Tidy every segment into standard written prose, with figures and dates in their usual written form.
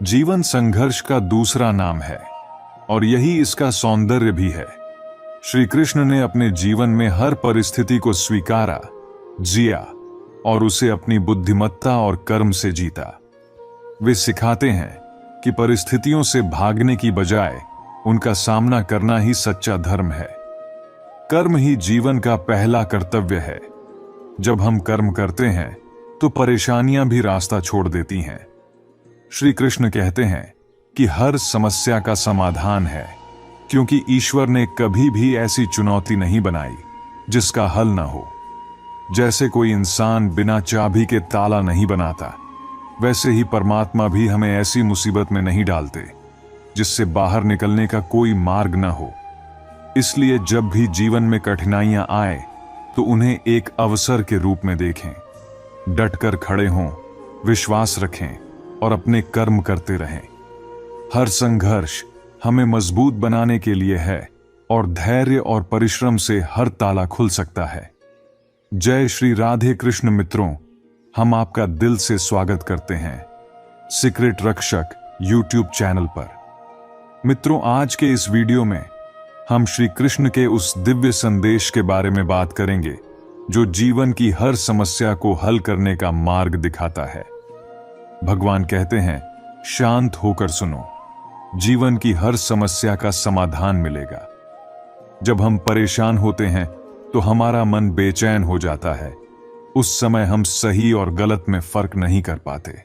जीवन संघर्ष का दूसरा नाम है और यही इसका सौंदर्य भी है। श्री कृष्ण ने अपने जीवन में हर परिस्थिति को स्वीकारा, जिया और उसे अपनी बुद्धिमत्ता और कर्म से जीता। वे सिखाते हैं कि परिस्थितियों से भागने की बजाय उनका सामना करना ही सच्चा धर्म है। कर्म ही जीवन का पहला कर्तव्य है। जब हम कर्म करते हैं तो परेशानियां भी रास्ता छोड़ देती हैं। श्री कृष्ण कहते हैं कि हर समस्या का समाधान है, क्योंकि ईश्वर ने कभी भी ऐसी चुनौती नहीं बनाई जिसका हल न हो। जैसे कोई इंसान बिना चाबी के ताला नहीं बनाता, वैसे ही परमात्मा भी हमें ऐसी मुसीबत में नहीं डालते जिससे बाहर निकलने का कोई मार्ग न हो। इसलिए जब भी जीवन में कठिनाइयां आए तो उन्हें एक अवसर के रूप में देखें, डटकर खड़े हों, विश्वास रखें और अपने कर्म करते रहें। हर संघर्ष हमें मजबूत बनाने के लिए है और धैर्य और परिश्रम से हर ताला खुल सकता है। जय श्री राधे कृष्ण मित्रों, हम आपका दिल से स्वागत करते हैं सीक्रेट रक्षक यूट्यूब चैनल पर। मित्रों, आज के इस वीडियो में हम श्री कृष्ण के उस दिव्य संदेश के बारे में बात करेंगे जो जीवन की हर समस्या को हल करने का मार्ग दिखाता है। भगवान कहते हैं, शांत होकर सुनो, जीवन की हर समस्या का समाधान मिलेगा। जब हम परेशान होते हैं तो हमारा मन बेचैन हो जाता है। उस समय हम सही और गलत में फर्क नहीं कर पाते।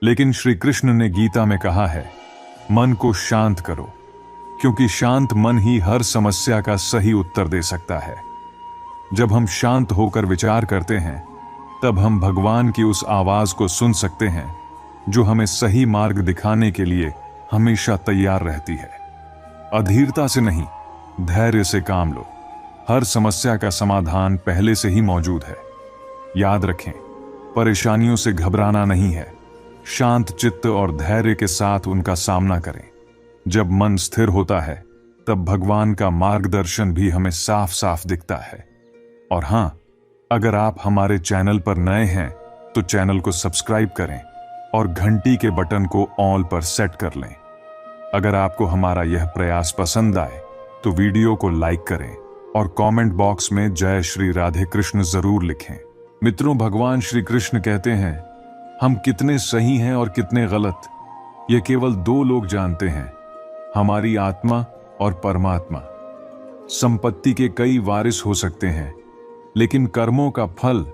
लेकिन श्री कृष्ण ने गीता में कहा है, मन को शांत करो, क्योंकि शांत मन ही हर समस्या का सही उत्तर दे सकता है। जब हम शांत होकर विचार करते हैं, तब हम भगवान की उस आवाज को सुन सकते हैं जो हमें सही मार्ग दिखाने के लिए हमेशा तैयार रहती है। अधीरता से नहीं, धैर्य से काम लो। हर समस्या का समाधान पहले से ही मौजूद है। याद रखें, परेशानियों से घबराना नहीं है, शांत चित्त और धैर्य के साथ उनका सामना करें। जब मन स्थिर होता है, तब भगवान का मार्गदर्शन भी हमें साफ साफ दिखता है। और हां, अगर आप हमारे चैनल पर नए हैं तो चैनल को सब्सक्राइब करें और घंटी के बटन को ऑल पर सेट कर लें। अगर आपको हमारा यह प्रयास पसंद आए तो वीडियो को लाइक करें और कमेंट बॉक्स में जय श्री राधे कृष्ण जरूर लिखें। मित्रों, भगवान श्री कृष्ण कहते हैं, हम कितने सही हैं और कितने गलत, ये केवल दो लोग जानते हैं, हमारी आत्मा और परमात्मा। संपत्ति के कई वारिस हो सकते हैं, लेकिन कर्मों का फल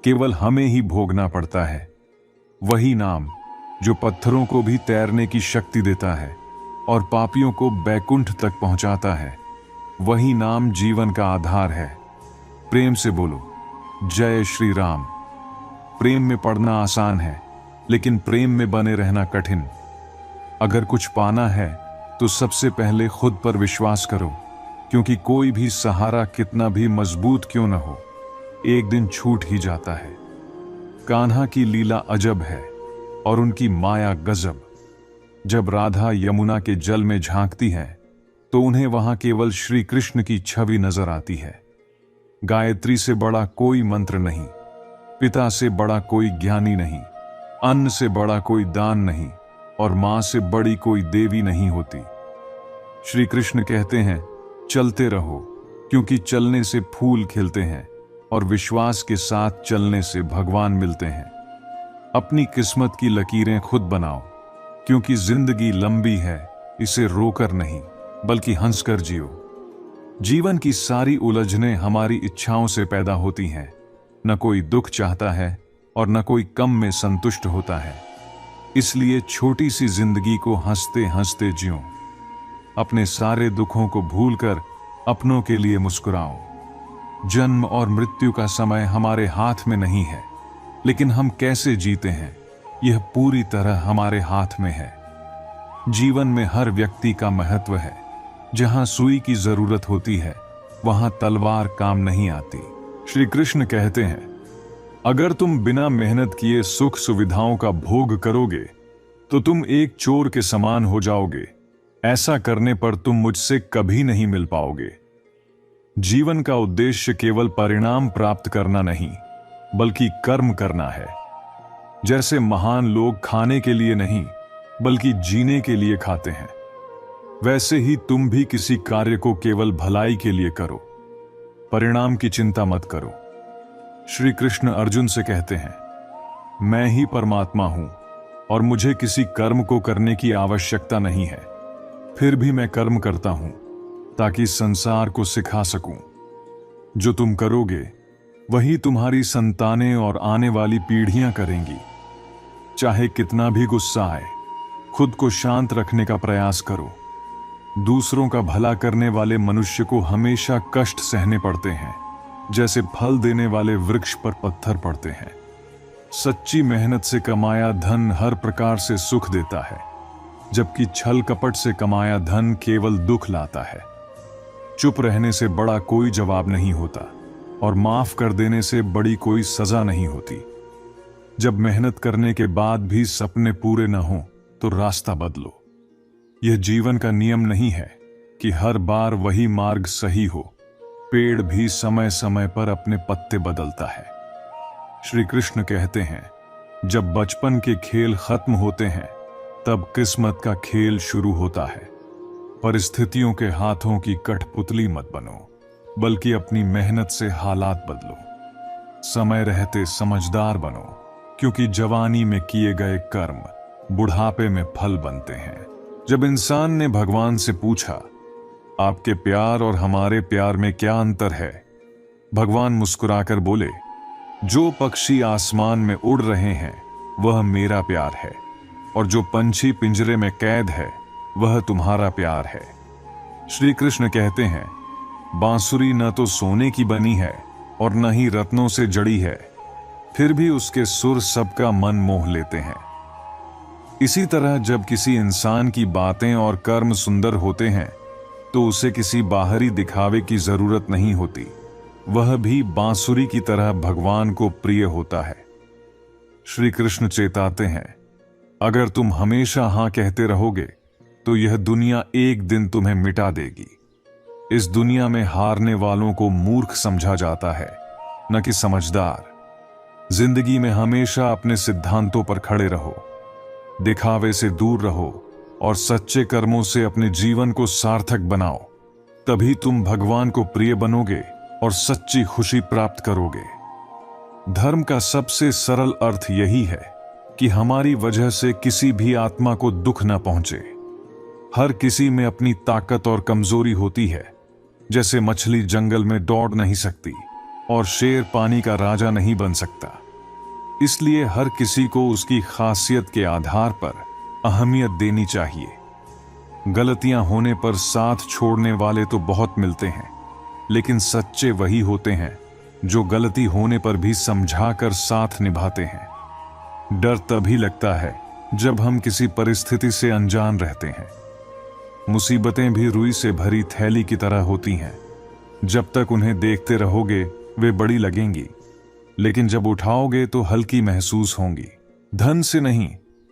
केवल हमें ही भोगना पड़ता है। वही नाम जो पत्थरों को भी तैरने की शक्ति देता है और पापियों को बैकुंठ तक पहुंचाता है, वही नाम जीवन का आधार है। प्रेम से बोलो, जय श्री राम। प्रेम में पड़ना आसान है, लेकिन प्रेम में बने रहना कठिन। अगर कुछ पाना है तो सबसे पहले खुद पर विश्वास करो, क्योंकि कोई भी सहारा कितना भी मजबूत क्यों न हो, एक दिन छूट ही जाता है। कान्हा की लीला अजब है और उनकी माया गजब। जब राधा यमुना के जल में झांकती है तो उन्हें वहां केवल श्री कृष्ण की छवि नजर आती है। गायत्री से बड़ा कोई मंत्र नहीं, पिता से बड़ा कोई ज्ञानी नहीं, अन्न से बड़ा कोई दान नहीं और मां से बड़ी कोई देवी नहीं होती। श्री कृष्ण कहते हैं, चलते रहो, क्योंकि चलने से फूल खिलते हैं और विश्वास के साथ चलने से भगवान मिलते हैं। अपनी किस्मत की लकीरें खुद बनाओ, क्योंकि जिंदगी लंबी है, इसे रोकर नहीं बल्कि हंसकर जियो। जीवन की सारी उलझनें हमारी इच्छाओं से पैदा होती हैं। न कोई दुख चाहता है और न कोई कम में संतुष्ट होता है। इसलिए छोटी सी जिंदगी को हंसते हंसते जियो। अपने सारे दुखों को भूलकर अपनों के लिए मुस्कुराओ। जन्म और मृत्यु का समय हमारे हाथ में नहीं है, लेकिन हम कैसे जीते हैं यह पूरी तरह हमारे हाथ में है। जीवन में हर व्यक्ति का महत्व है। जहां सुई की जरूरत होती है, वहां तलवार काम नहीं आती। श्री कृष्ण कहते हैं, अगर तुम बिना मेहनत किए सुख सुविधाओं का भोग करोगे तो तुम एक चोर के समान हो जाओगे। ऐसा करने पर तुम मुझसे कभी नहीं मिल पाओगे। जीवन का उद्देश्य केवल परिणाम प्राप्त करना नहीं, बल्कि कर्म करना है। जैसे महान लोग खाने के लिए नहीं, बल्कि जीने के लिए खाते हैं। वैसे ही तुम भी किसी कार्य को केवल भलाई के लिए करो, परिणाम की चिंता मत करो। श्री कृष्ण अर्जुन से कहते हैं, मैं ही परमात्मा हूं और मुझे किसी कर्म को करने की आवश्यकता नहीं है। फिर भी मैं कर्म करता हूं ताकि संसार को सिखा सकूं। जो तुम करोगे वही तुम्हारी संतानें और आने वाली पीढ़ियां करेंगी। चाहे कितना भी गुस्सा आए, खुद को शांत रखने का प्रयास करो। दूसरों का भला करने वाले मनुष्य को हमेशा कष्ट सहने पड़ते हैं, जैसे फल देने वाले वृक्ष पर पत्थर पड़ते हैं। सच्ची मेहनत से कमाया धन हर प्रकार से सुख देता है, जबकि छल कपट से कमाया धन केवल दुख लाता है। चुप रहने से बड़ा कोई जवाब नहीं होता और माफ कर देने से बड़ी कोई सजा नहीं होती। जब मेहनत करने के बाद भी सपने पूरे न हों तो रास्ता बदलो। यह जीवन का नियम नहीं है कि हर बार वही मार्ग सही हो। पेड़ भी समय समय पर अपने पत्ते बदलता है। श्री कृष्ण कहते हैं, जब बचपन के खेल खत्म होते हैं तब किस्मत का खेल शुरू होता है। परिस्थितियों के हाथों की कठपुतली मत बनो, बल्कि अपनी मेहनत से हालात बदलो। समय रहते समझदार बनो, क्योंकि जवानी में किए गए कर्म बुढ़ापे में फल बनते हैं। जब इंसान ने भगवान से पूछा, आपके प्यार और हमारे प्यार में क्या अंतर है, भगवान मुस्कुराकर बोले, जो पक्षी आसमान में उड़ रहे हैं वह मेरा प्यार है, और जो पंछी पिंजरे में कैद है वह तुम्हारा प्यार है। श्री कृष्ण कहते हैं, बांसुरी न तो सोने की बनी है और न ही रत्नों से जड़ी है, फिर भी उसके सुर सबका मन मोह लेते हैं। इसी तरह जब किसी इंसान की बातें और कर्म सुंदर होते हैं तो उसे किसी बाहरी दिखावे की जरूरत नहीं होती। वह भी बांसुरी की तरह भगवान को प्रिय होता है। श्री कृष्ण चेताते हैं, अगर तुम हमेशा हां कहते रहोगे तो यह दुनिया एक दिन तुम्हें मिटा देगी। इस दुनिया में हारने वालों को मूर्ख समझा जाता है, न कि समझदार। जिंदगी में हमेशा अपने सिद्धांतों पर खड़े रहो, दिखावे से दूर रहो और सच्चे कर्मों से अपने जीवन को सार्थक बनाओ। तभी तुम भगवान को प्रिय बनोगे और सच्ची खुशी प्राप्त करोगे। धर्म का सबसे सरल अर्थ यही है कि हमारी वजह से किसी भी आत्मा को दुख न पहुंचे। हर किसी में अपनी ताकत और कमजोरी होती है। जैसे मछली जंगल में दौड़ नहीं सकती और शेर पानी का राजा नहीं बन सकता, इसलिए हर किसी को उसकी खासियत के आधार पर अहमियत देनी चाहिए। गलतियां होने पर साथ छोड़ने वाले तो बहुत मिलते हैं, लेकिन सच्चे वही होते हैं जो गलती होने पर भी समझाकर साथ निभाते हैं। डर तभी लगता है जब हम किसी परिस्थिति से अनजान रहते हैं। मुसीबतें भी रुई से भरी थैली की तरह होती हैं। जब तक उन्हें देखते रहोगे वे बड़ी लगेंगी, लेकिन जब उठाओगे तो हल्की महसूस होंगी। धन से नहीं,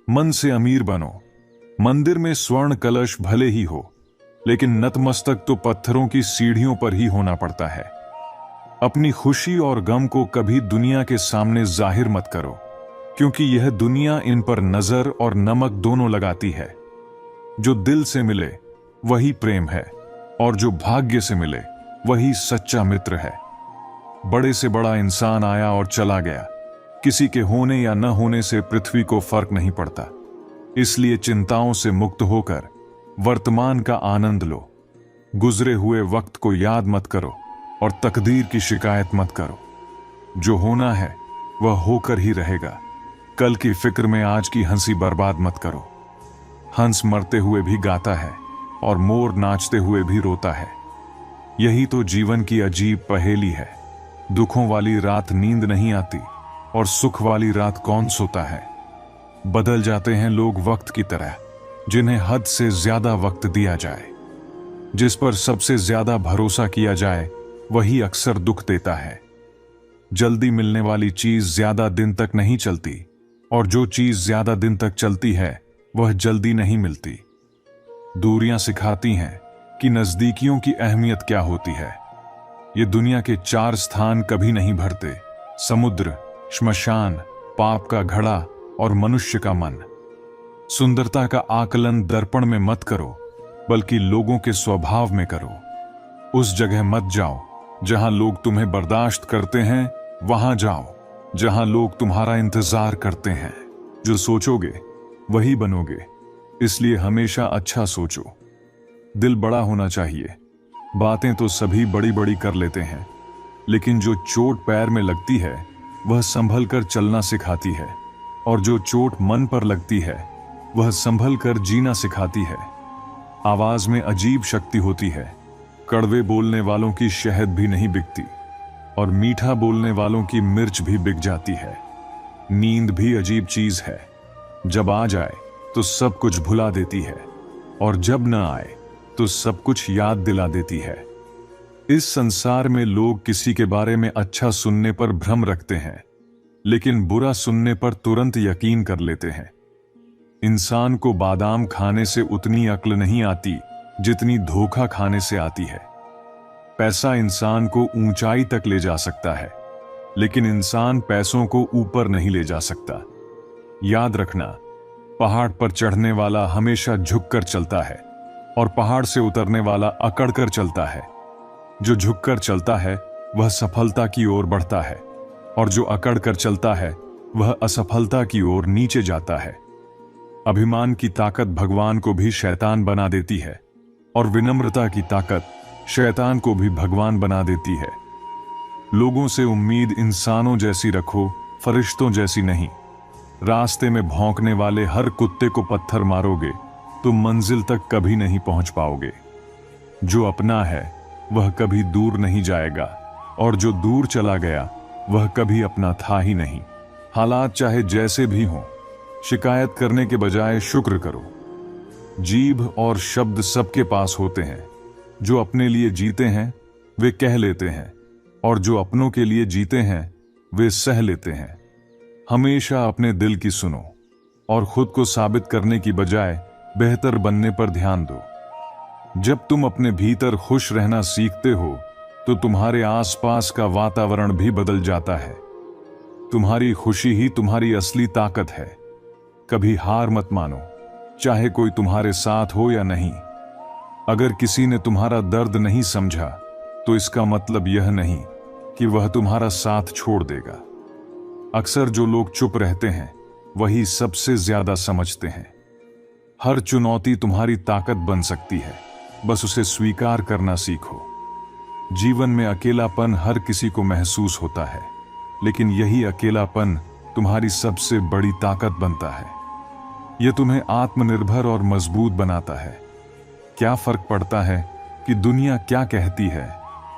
मन से अमीर बनो। मंदिर में स्वर्ण कलश भले ही हो, लेकिन नतमस्तक तो पत्थरों की सीढ़ियों पर ही होना पड़ता है। अपनी खुशी और गम को कभी दुनिया के सामने जाहिर मत करो, क्योंकि यह दुनिया इन पर नजर और नमक दोनों लगाती है। जो दिल से मिले वही प्रेम है, और जो भाग्य से मिले वही सच्चा मित्र है। बड़े से बड़ा इंसान आया और चला गया, किसी के होने या न होने से पृथ्वी को फर्क नहीं पड़ता। इसलिए चिंताओं से मुक्त होकर वर्तमान का आनंद लो। गुजरे हुए वक्त को याद मत करो और तकदीर की शिकायत मत करो। जो होना है वह होकर ही रहेगा। कल की फिक्र में आज की हंसी बर्बाद मत करो। हंस मरते हुए भी गाता है और मोर नाचते हुए भी रोता है। यही तो जीवन की अजीब पहेली है। दुखों वाली रात नींद नहीं आती और सुख वाली रात कौन सोता है। बदल जाते हैं लोग वक्त की तरह, जिन्हें हद से ज्यादा वक्त दिया जाए। जिस पर सबसे ज्यादा भरोसा किया जाए वही अक्सर दुख देता है। जल्दी मिलने वाली चीज ज्यादा दिन तक नहीं चलती, और जो चीज ज्यादा दिन तक चलती है वह जल्दी नहीं मिलती। दूरियां सिखाती हैं कि नजदीकियों की अहमियत क्या होती है। ये दुनिया के 4 स्थान कभी नहीं भरते: समुद्र, श्मशान, पाप का घड़ा और मनुष्य का मन। सुंदरता का आकलन दर्पण में मत करो, बल्कि लोगों के स्वभाव में करो। उस जगह मत जाओ जहां लोग तुम्हें बर्दाश्त करते हैं, वहां जाओ जहां लोग तुम्हारा इंतजार करते हैं। जो सोचोगे वही बनोगे, इसलिए हमेशा अच्छा सोचो। दिल बड़ा होना चाहिए। बातें तो सभी बड़ी बड़ी कर लेते हैं, लेकिन जो चोट पैर में लगती है वह संभल कर चलना सिखाती है, और जो चोट मन पर लगती है वह संभल कर जीना सिखाती है। आवाज में अजीब शक्ति होती है। कड़वे बोलने वालों की शहद भी नहीं बिकती, और मीठा बोलने वालों की मिर्च भी बिक जाती है। नींद भी अजीब चीज है। जब आ जाए तो सब कुछ भुला देती है, और जब न आए तो सब कुछ याद दिला देती है। इस संसार में लोग किसी के बारे में अच्छा सुनने पर भ्रम रखते हैं, लेकिन बुरा सुनने पर तुरंत यकीन कर लेते हैं। इंसान को बादाम खाने से उतनी अक्ल नहीं आती जितनी धोखा खाने से आती है। पैसा इंसान को ऊंचाई तक ले जा सकता है, लेकिन इंसान पैसों को ऊपर नहीं ले जा सकता। याद रखना, पहाड़ पर चढ़ने वाला हमेशा झुककर चलता है, और पहाड़ से उतरने वाला अकड़कर चलता है। जो झुककर चलता है वह सफलता की ओर बढ़ता है, और जो अकड़कर चलता है वह असफलता की ओर नीचे जाता है। अभिमान की ताकत भगवान को भी शैतान बना देती है, और विनम्रता की ताकत शैतान को भी भगवान बना देती है। लोगों से उम्मीद इंसानों जैसी रखो, फरिश्तों जैसी नहीं। रास्ते में भौंकने वाले हर कुत्ते को पत्थर मारोगे तो मंजिल तक कभी नहीं पहुंच पाओगे। जो अपना है वह कभी दूर नहीं जाएगा, और जो दूर चला गया वह कभी अपना था ही नहीं। हालात चाहे जैसे भी हों, शिकायत करने के बजाय शुक्र करो। जीभ और शब्द सबके पास होते हैं। जो अपने लिए जीते हैं वे कह लेते हैं, और जो अपनों के लिए जीते हैं वे सह लेते हैं। हमेशा अपने दिल की सुनो, और खुद को साबित करने की बजाय बेहतर बनने पर ध्यान दो। जब तुम अपने भीतर खुश रहना सीखते हो तो तुम्हारे आसपास का वातावरण भी बदल जाता है। तुम्हारी खुशी ही तुम्हारी असली ताकत है। कभी हार मत मानो, चाहे कोई तुम्हारे साथ हो या नहीं। अगर किसी ने तुम्हारा दर्द नहीं समझा तो इसका मतलब यह नहीं कि वह तुम्हारा साथ छोड़ देगा। अक्सर जो लोग चुप रहते हैं वही सबसे ज्यादा समझते हैं। हर चुनौती तुम्हारी ताकत बन सकती है, बस उसे स्वीकार करना सीखो। जीवन में अकेलापन हर किसी को महसूस होता है, लेकिन यही अकेलापन तुम्हारी सबसे बड़ी ताकत बनता है। यह तुम्हें आत्मनिर्भर और मजबूत बनाता है। क्या फर्क पड़ता है कि दुनिया क्या कहती है,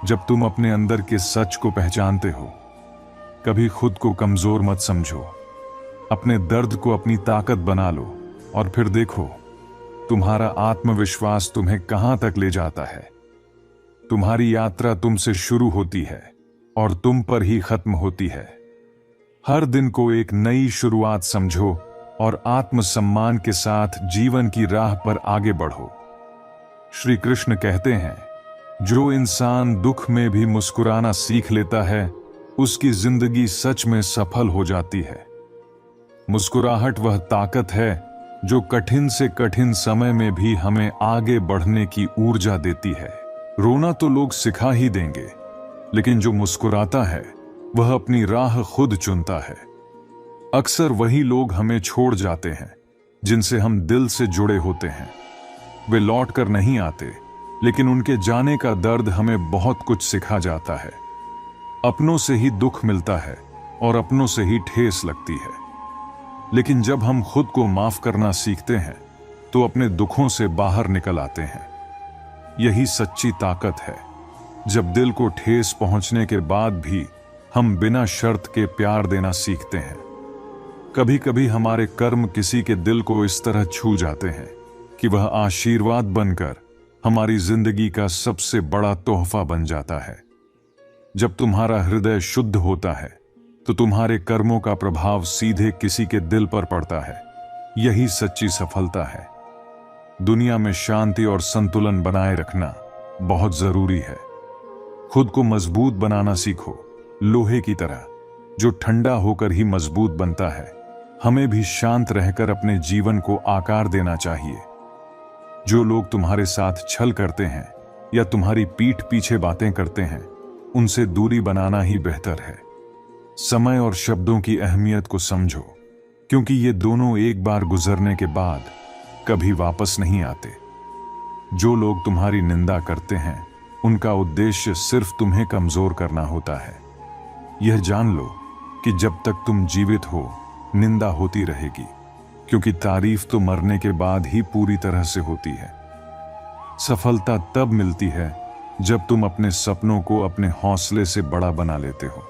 जब तुम अपने अंदर के सच को पहचानते हो। कभी खुद को कमजोर मत समझो। अपने दर्द को अपनी ताकत बना लो, और फिर देखो तुम्हारा आत्मविश्वास तुम्हें कहां तक ले जाता है। तुम्हारी यात्रा तुमसे शुरू होती है और तुम पर ही खत्म होती है। हर दिन को एक नई शुरुआत समझो, और आत्मसम्मान के साथ जीवन की राह पर आगे बढ़ो। श्री कृष्ण कहते हैं, जो इंसान दुख में भी मुस्कुराना सीख लेता है उसकी जिंदगी सच में सफल हो जाती है। मुस्कुराहट वह ताकत है जो कठिन से कठिन समय में भी हमें आगे बढ़ने की ऊर्जा देती है। रोना तो लोग सिखा ही देंगे, लेकिन जो मुस्कुराता है वह अपनी राह खुद चुनता है। अक्सर वही लोग हमें छोड़ जाते हैं जिनसे हम दिल से जुड़े होते हैं। वे लौट कर नहीं आते, लेकिन उनके जाने का दर्द हमें बहुत कुछ सिखा जाता है। अपनों से ही दुख मिलता है और अपनों से ही ठेस लगती है, लेकिन जब हम खुद को माफ करना सीखते हैं तो अपने दुखों से बाहर निकल आते हैं। यही सच्ची ताकत है, जब दिल को ठेस पहुंचने के बाद भी हम बिना शर्त के प्यार देना सीखते हैं। कभी कभी हमारे कर्म किसी के दिल को इस तरह छू जाते हैं कि वह आशीर्वाद बनकर हमारी जिंदगी का सबसे बड़ा तोहफा बन जाता है। जब तुम्हारा हृदय शुद्ध होता है तो तुम्हारे कर्मों का प्रभाव सीधे किसी के दिल पर पड़ता है। यही सच्ची सफलता है। दुनिया में शांति और संतुलन बनाए रखना बहुत जरूरी है। खुद को मजबूत बनाना सीखो, लोहे की तरह जो ठंडा होकर ही मजबूत बनता है। हमें भी शांत रहकर अपने जीवन को आकार देना चाहिए। जो लोग तुम्हारे साथ छल करते हैं या तुम्हारी पीठ पीछे बातें करते हैं, उनसे दूरी बनाना ही बेहतर है। समय और शब्दों की अहमियत को समझो, क्योंकि ये दोनों एक बार गुजरने के बाद कभी वापस नहीं आते। जो लोग तुम्हारी निंदा करते हैं, उनका उद्देश्य सिर्फ तुम्हें कमजोर करना होता है। यह जान लो कि जब तक तुम जीवित हो, निंदा होती रहेगी, क्योंकि तारीफ तो मरने के बाद ही पूरी तरह से होती है। सफलता तब मिलती है जब तुम अपने सपनों को अपने हौसले से बड़ा बना लेते हो।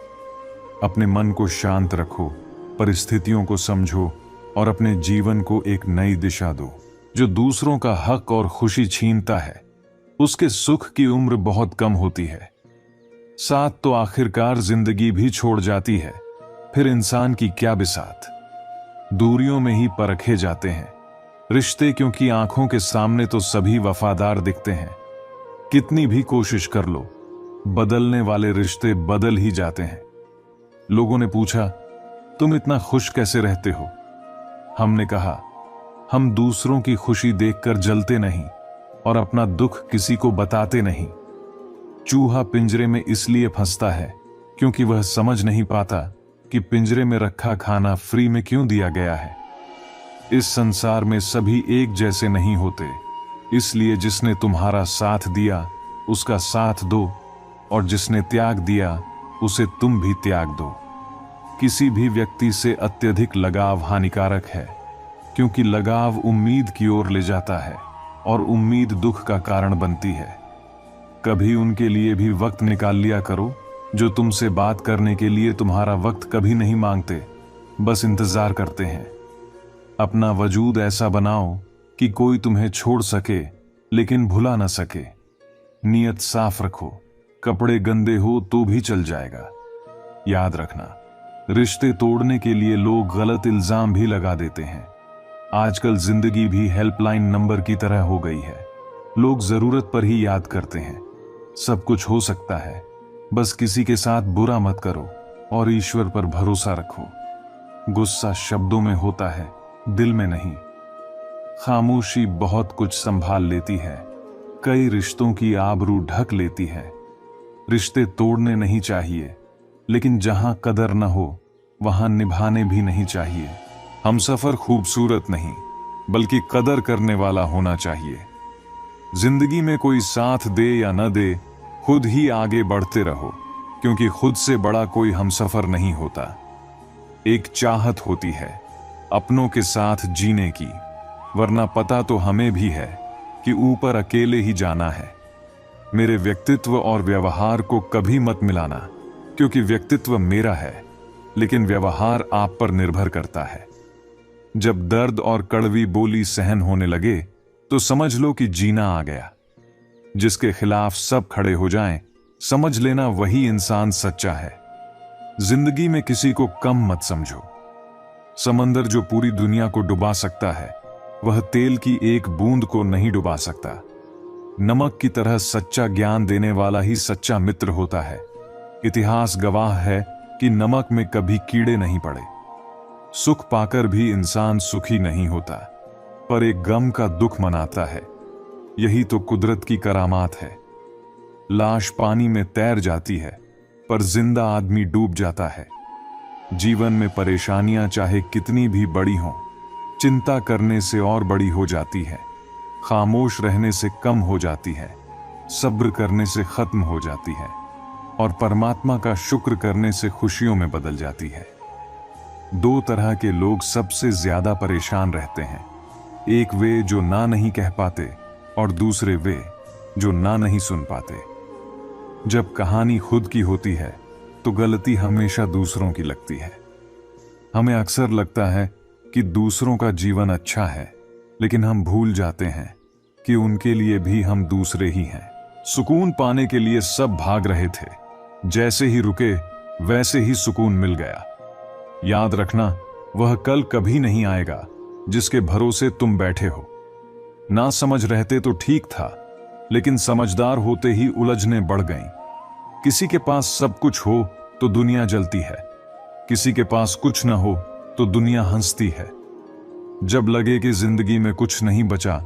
अपने मन को शांत रखो, परिस्थितियों को समझो और अपने जीवन को एक नई दिशा दो। जो दूसरों का हक और खुशी छीनता है, उसके सुख की उम्र बहुत कम होती है। साथ तो आखिरकार जिंदगी भी छोड़ जाती है, फिर इंसान की क्या बिसात। दूरियों में ही परखे जाते हैं रिश्ते, क्योंकि आंखों के सामने तो सभी वफादार दिखते हैं। कितनी भी कोशिश कर लो, बदलने वाले रिश्ते बदल ही जाते हैं। लोगों ने पूछा, तुम इतना खुश कैसे रहते हो? हमने कहा, हम दूसरों की खुशी देखकर जलते नहीं और अपना दुख किसी को बताते नहीं। चूहा पिंजरे में इसलिए फंसता है क्योंकि वह समझ नहीं पाता कि पिंजरे में रखा खाना फ्री में क्यों दिया गया है। इस संसार में सभी एक जैसे नहीं होते, इसलिए जिसने तुम्हारा साथ दिया उसका साथ दो, और जिसने त्याग दिया उसे तुम भी त्याग दो। किसी भी व्यक्ति से अत्यधिक लगाव हानिकारक है, क्योंकि लगाव उम्मीद की ओर ले जाता है और उम्मीद दुख का कारण बनती है। कभी उनके लिए भी वक्त निकाल लिया करो जो तुमसे बात करने के लिए तुम्हारा वक्त कभी नहीं मांगते, बस इंतजार करते हैं। अपना वजूद ऐसा बनाओ कि कोई तुम्हें छोड़ सके लेकिन भुला न सके। नियत साफ रखो, कपड़े गंदे हो तो भी चल जाएगा। याद रखना, रिश्ते तोड़ने के लिए लोग गलत इल्जाम भी लगा देते हैं। आजकल जिंदगी भी हेल्पलाइन नंबर की तरह हो गई है। लोग जरूरत पर ही याद करते हैं। सब कुछ हो सकता है, बस किसी के साथ बुरा मत करो और ईश्वर पर भरोसा रखो। गुस्सा शब्दों में होता है, दिल में नहीं। खामोशी बहुत कुछ संभाल लेती है, कई रिश्तों की आबरू ढक लेती है। रिश्ते तोड़ने नहीं चाहिए, लेकिन जहां कदर न हो वहां निभाने भी नहीं चाहिए। हमसफर खूबसूरत नहीं, बल्कि कदर करने वाला होना चाहिए। जिंदगी में कोई साथ दे या न दे, खुद ही आगे बढ़ते रहो, क्योंकि खुद से बड़ा कोई हमसफर नहीं होता। एक चाहत होती है अपनों के साथ जीने की, वरना पता तो हमें भी है कि ऊपर अकेले ही जाना है। मेरे व्यक्तित्व और व्यवहार को कभी मत मिलाना, क्योंकि व्यक्तित्व मेरा है, लेकिन व्यवहार आप पर निर्भर करता है। जब दर्द और कड़वी बोली सहन होने लगे तो समझ लो कि जीना आ गया। जिसके खिलाफ सब खड़े हो जाएं, समझ लेना वही इंसान सच्चा है। जिंदगी में किसी को कम मत समझो। समंदर जो पूरी दुनिया को डुबा सकता है, वह तेल की एक बूंद को नहीं डुबा सकता। नमक की तरह सच्चा ज्ञान देने वाला ही सच्चा मित्र होता है। इतिहास गवाह है कि नमक में कभी कीड़े नहीं पड़े। सुख पाकर भी इंसान सुखी नहीं होता, पर एक गम का दुख मनाता है। यही तो कुदरत की करामात है। लाश पानी में तैर जाती है, पर जिंदा आदमी डूब जाता है। जीवन में परेशानियां चाहे कितनी भी बड़ी हों, चिंता करने से और बड़ी हो जाती है। खामोश रहने से कम हो जाती है, सब्र करने से खत्म हो जाती है, और परमात्मा का शुक्र करने से खुशियों में बदल जाती है। दो तरह के लोग सबसे ज्यादा परेशान रहते हैं। एक वे जो ना नहीं कह पाते, और दूसरे वे जो ना नहीं सुन पाते। जब कहानी खुद की होती है तो गलती हमेशा दूसरों की लगती है। हमें अक्सर लगता है कि दूसरों का जीवन अच्छा है, लेकिन हम भूल जाते हैं कि उनके लिए भी हम दूसरे ही हैं। सुकून पाने के लिए सब भाग रहे थे, जैसे ही रुके वैसे ही सुकून मिल गया। याद रखना, वह कल कभी नहीं आएगा जिसके भरोसे तुम बैठे हो। ना समझ रहते तो ठीक था, लेकिन समझदार होते ही उलझने बढ़ गईं। किसी के पास सब कुछ हो तो दुनिया जलती है, किसी के पास कुछ न हो तो दुनिया हंसती है। जब लगे कि जिंदगी में कुछ नहीं बचा,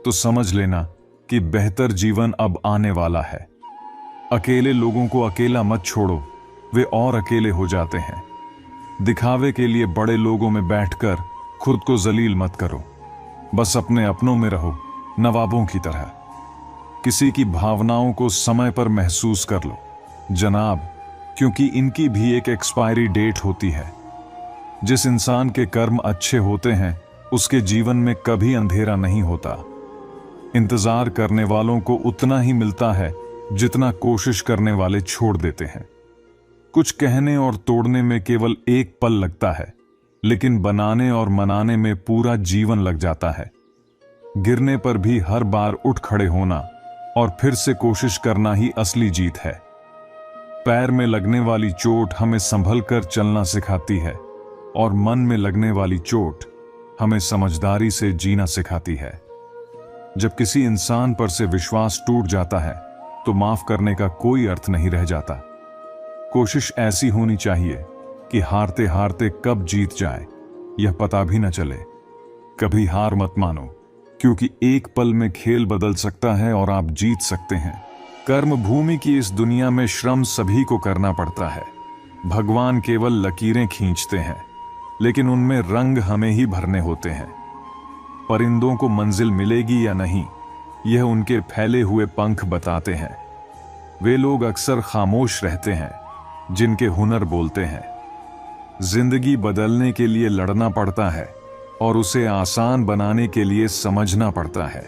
तो समझ लेना कि बेहतर जीवन अब आने वाला है। अकेले लोगों को अकेला मत छोड़ो, वे और अकेले हो जाते हैं। दिखावे के लिए बड़े लोगों में बैठकर खुद को जलील मत करो। बस अपने अपनों में रहो, नवाबों की तरह। किसी की भावनाओं को समय पर महसूस कर लो जनाब, क्योंकि इनकी भी एक एक्सपायरी डेट होती है। जिस इंसान के कर्म अच्छे होते हैं, उसके जीवन में कभी अंधेरा नहीं होता। इंतजार करने वालों को उतना ही मिलता है जितना कोशिश करने वाले छोड़ देते हैं। कुछ कहने और तोड़ने में केवल एक पल लगता है, लेकिन बनाने और मनाने में पूरा जीवन लग जाता है। गिरने पर भी हर बार उठ खड़े होना और फिर से कोशिश करना ही असली जीत है। पैर में लगने वाली चोट हमें संभल कर चलना सिखाती है, और मन में लगने वाली चोट हमें समझदारी से जीना सिखाती है। जब किसी इंसान पर से विश्वास टूट जाता है, तो माफ करने का कोई अर्थ नहीं रह जाता। कोशिश ऐसी होनी चाहिए कि हारते हारते कब जीत जाए यह पता भी न चले। कभी हार मत मानो, क्योंकि एक पल में खेल बदल सकता है और आप जीत सकते हैं। कर्म भूमि की इस दुनिया में श्रम सभी को करना पड़ता है। भगवान केवल लकीरें खींचते हैं, लेकिन उनमें रंग हमें ही भरने होते हैं। परिंदों को मंजिल मिलेगी या नहीं, यह उनके फैले हुए पंख बताते हैं। वे लोग अक्सर खामोश रहते हैं जिनके हुनर बोलते हैं। जिंदगी बदलने के लिए लड़ना पड़ता है, और उसे आसान बनाने के लिए समझना पड़ता है।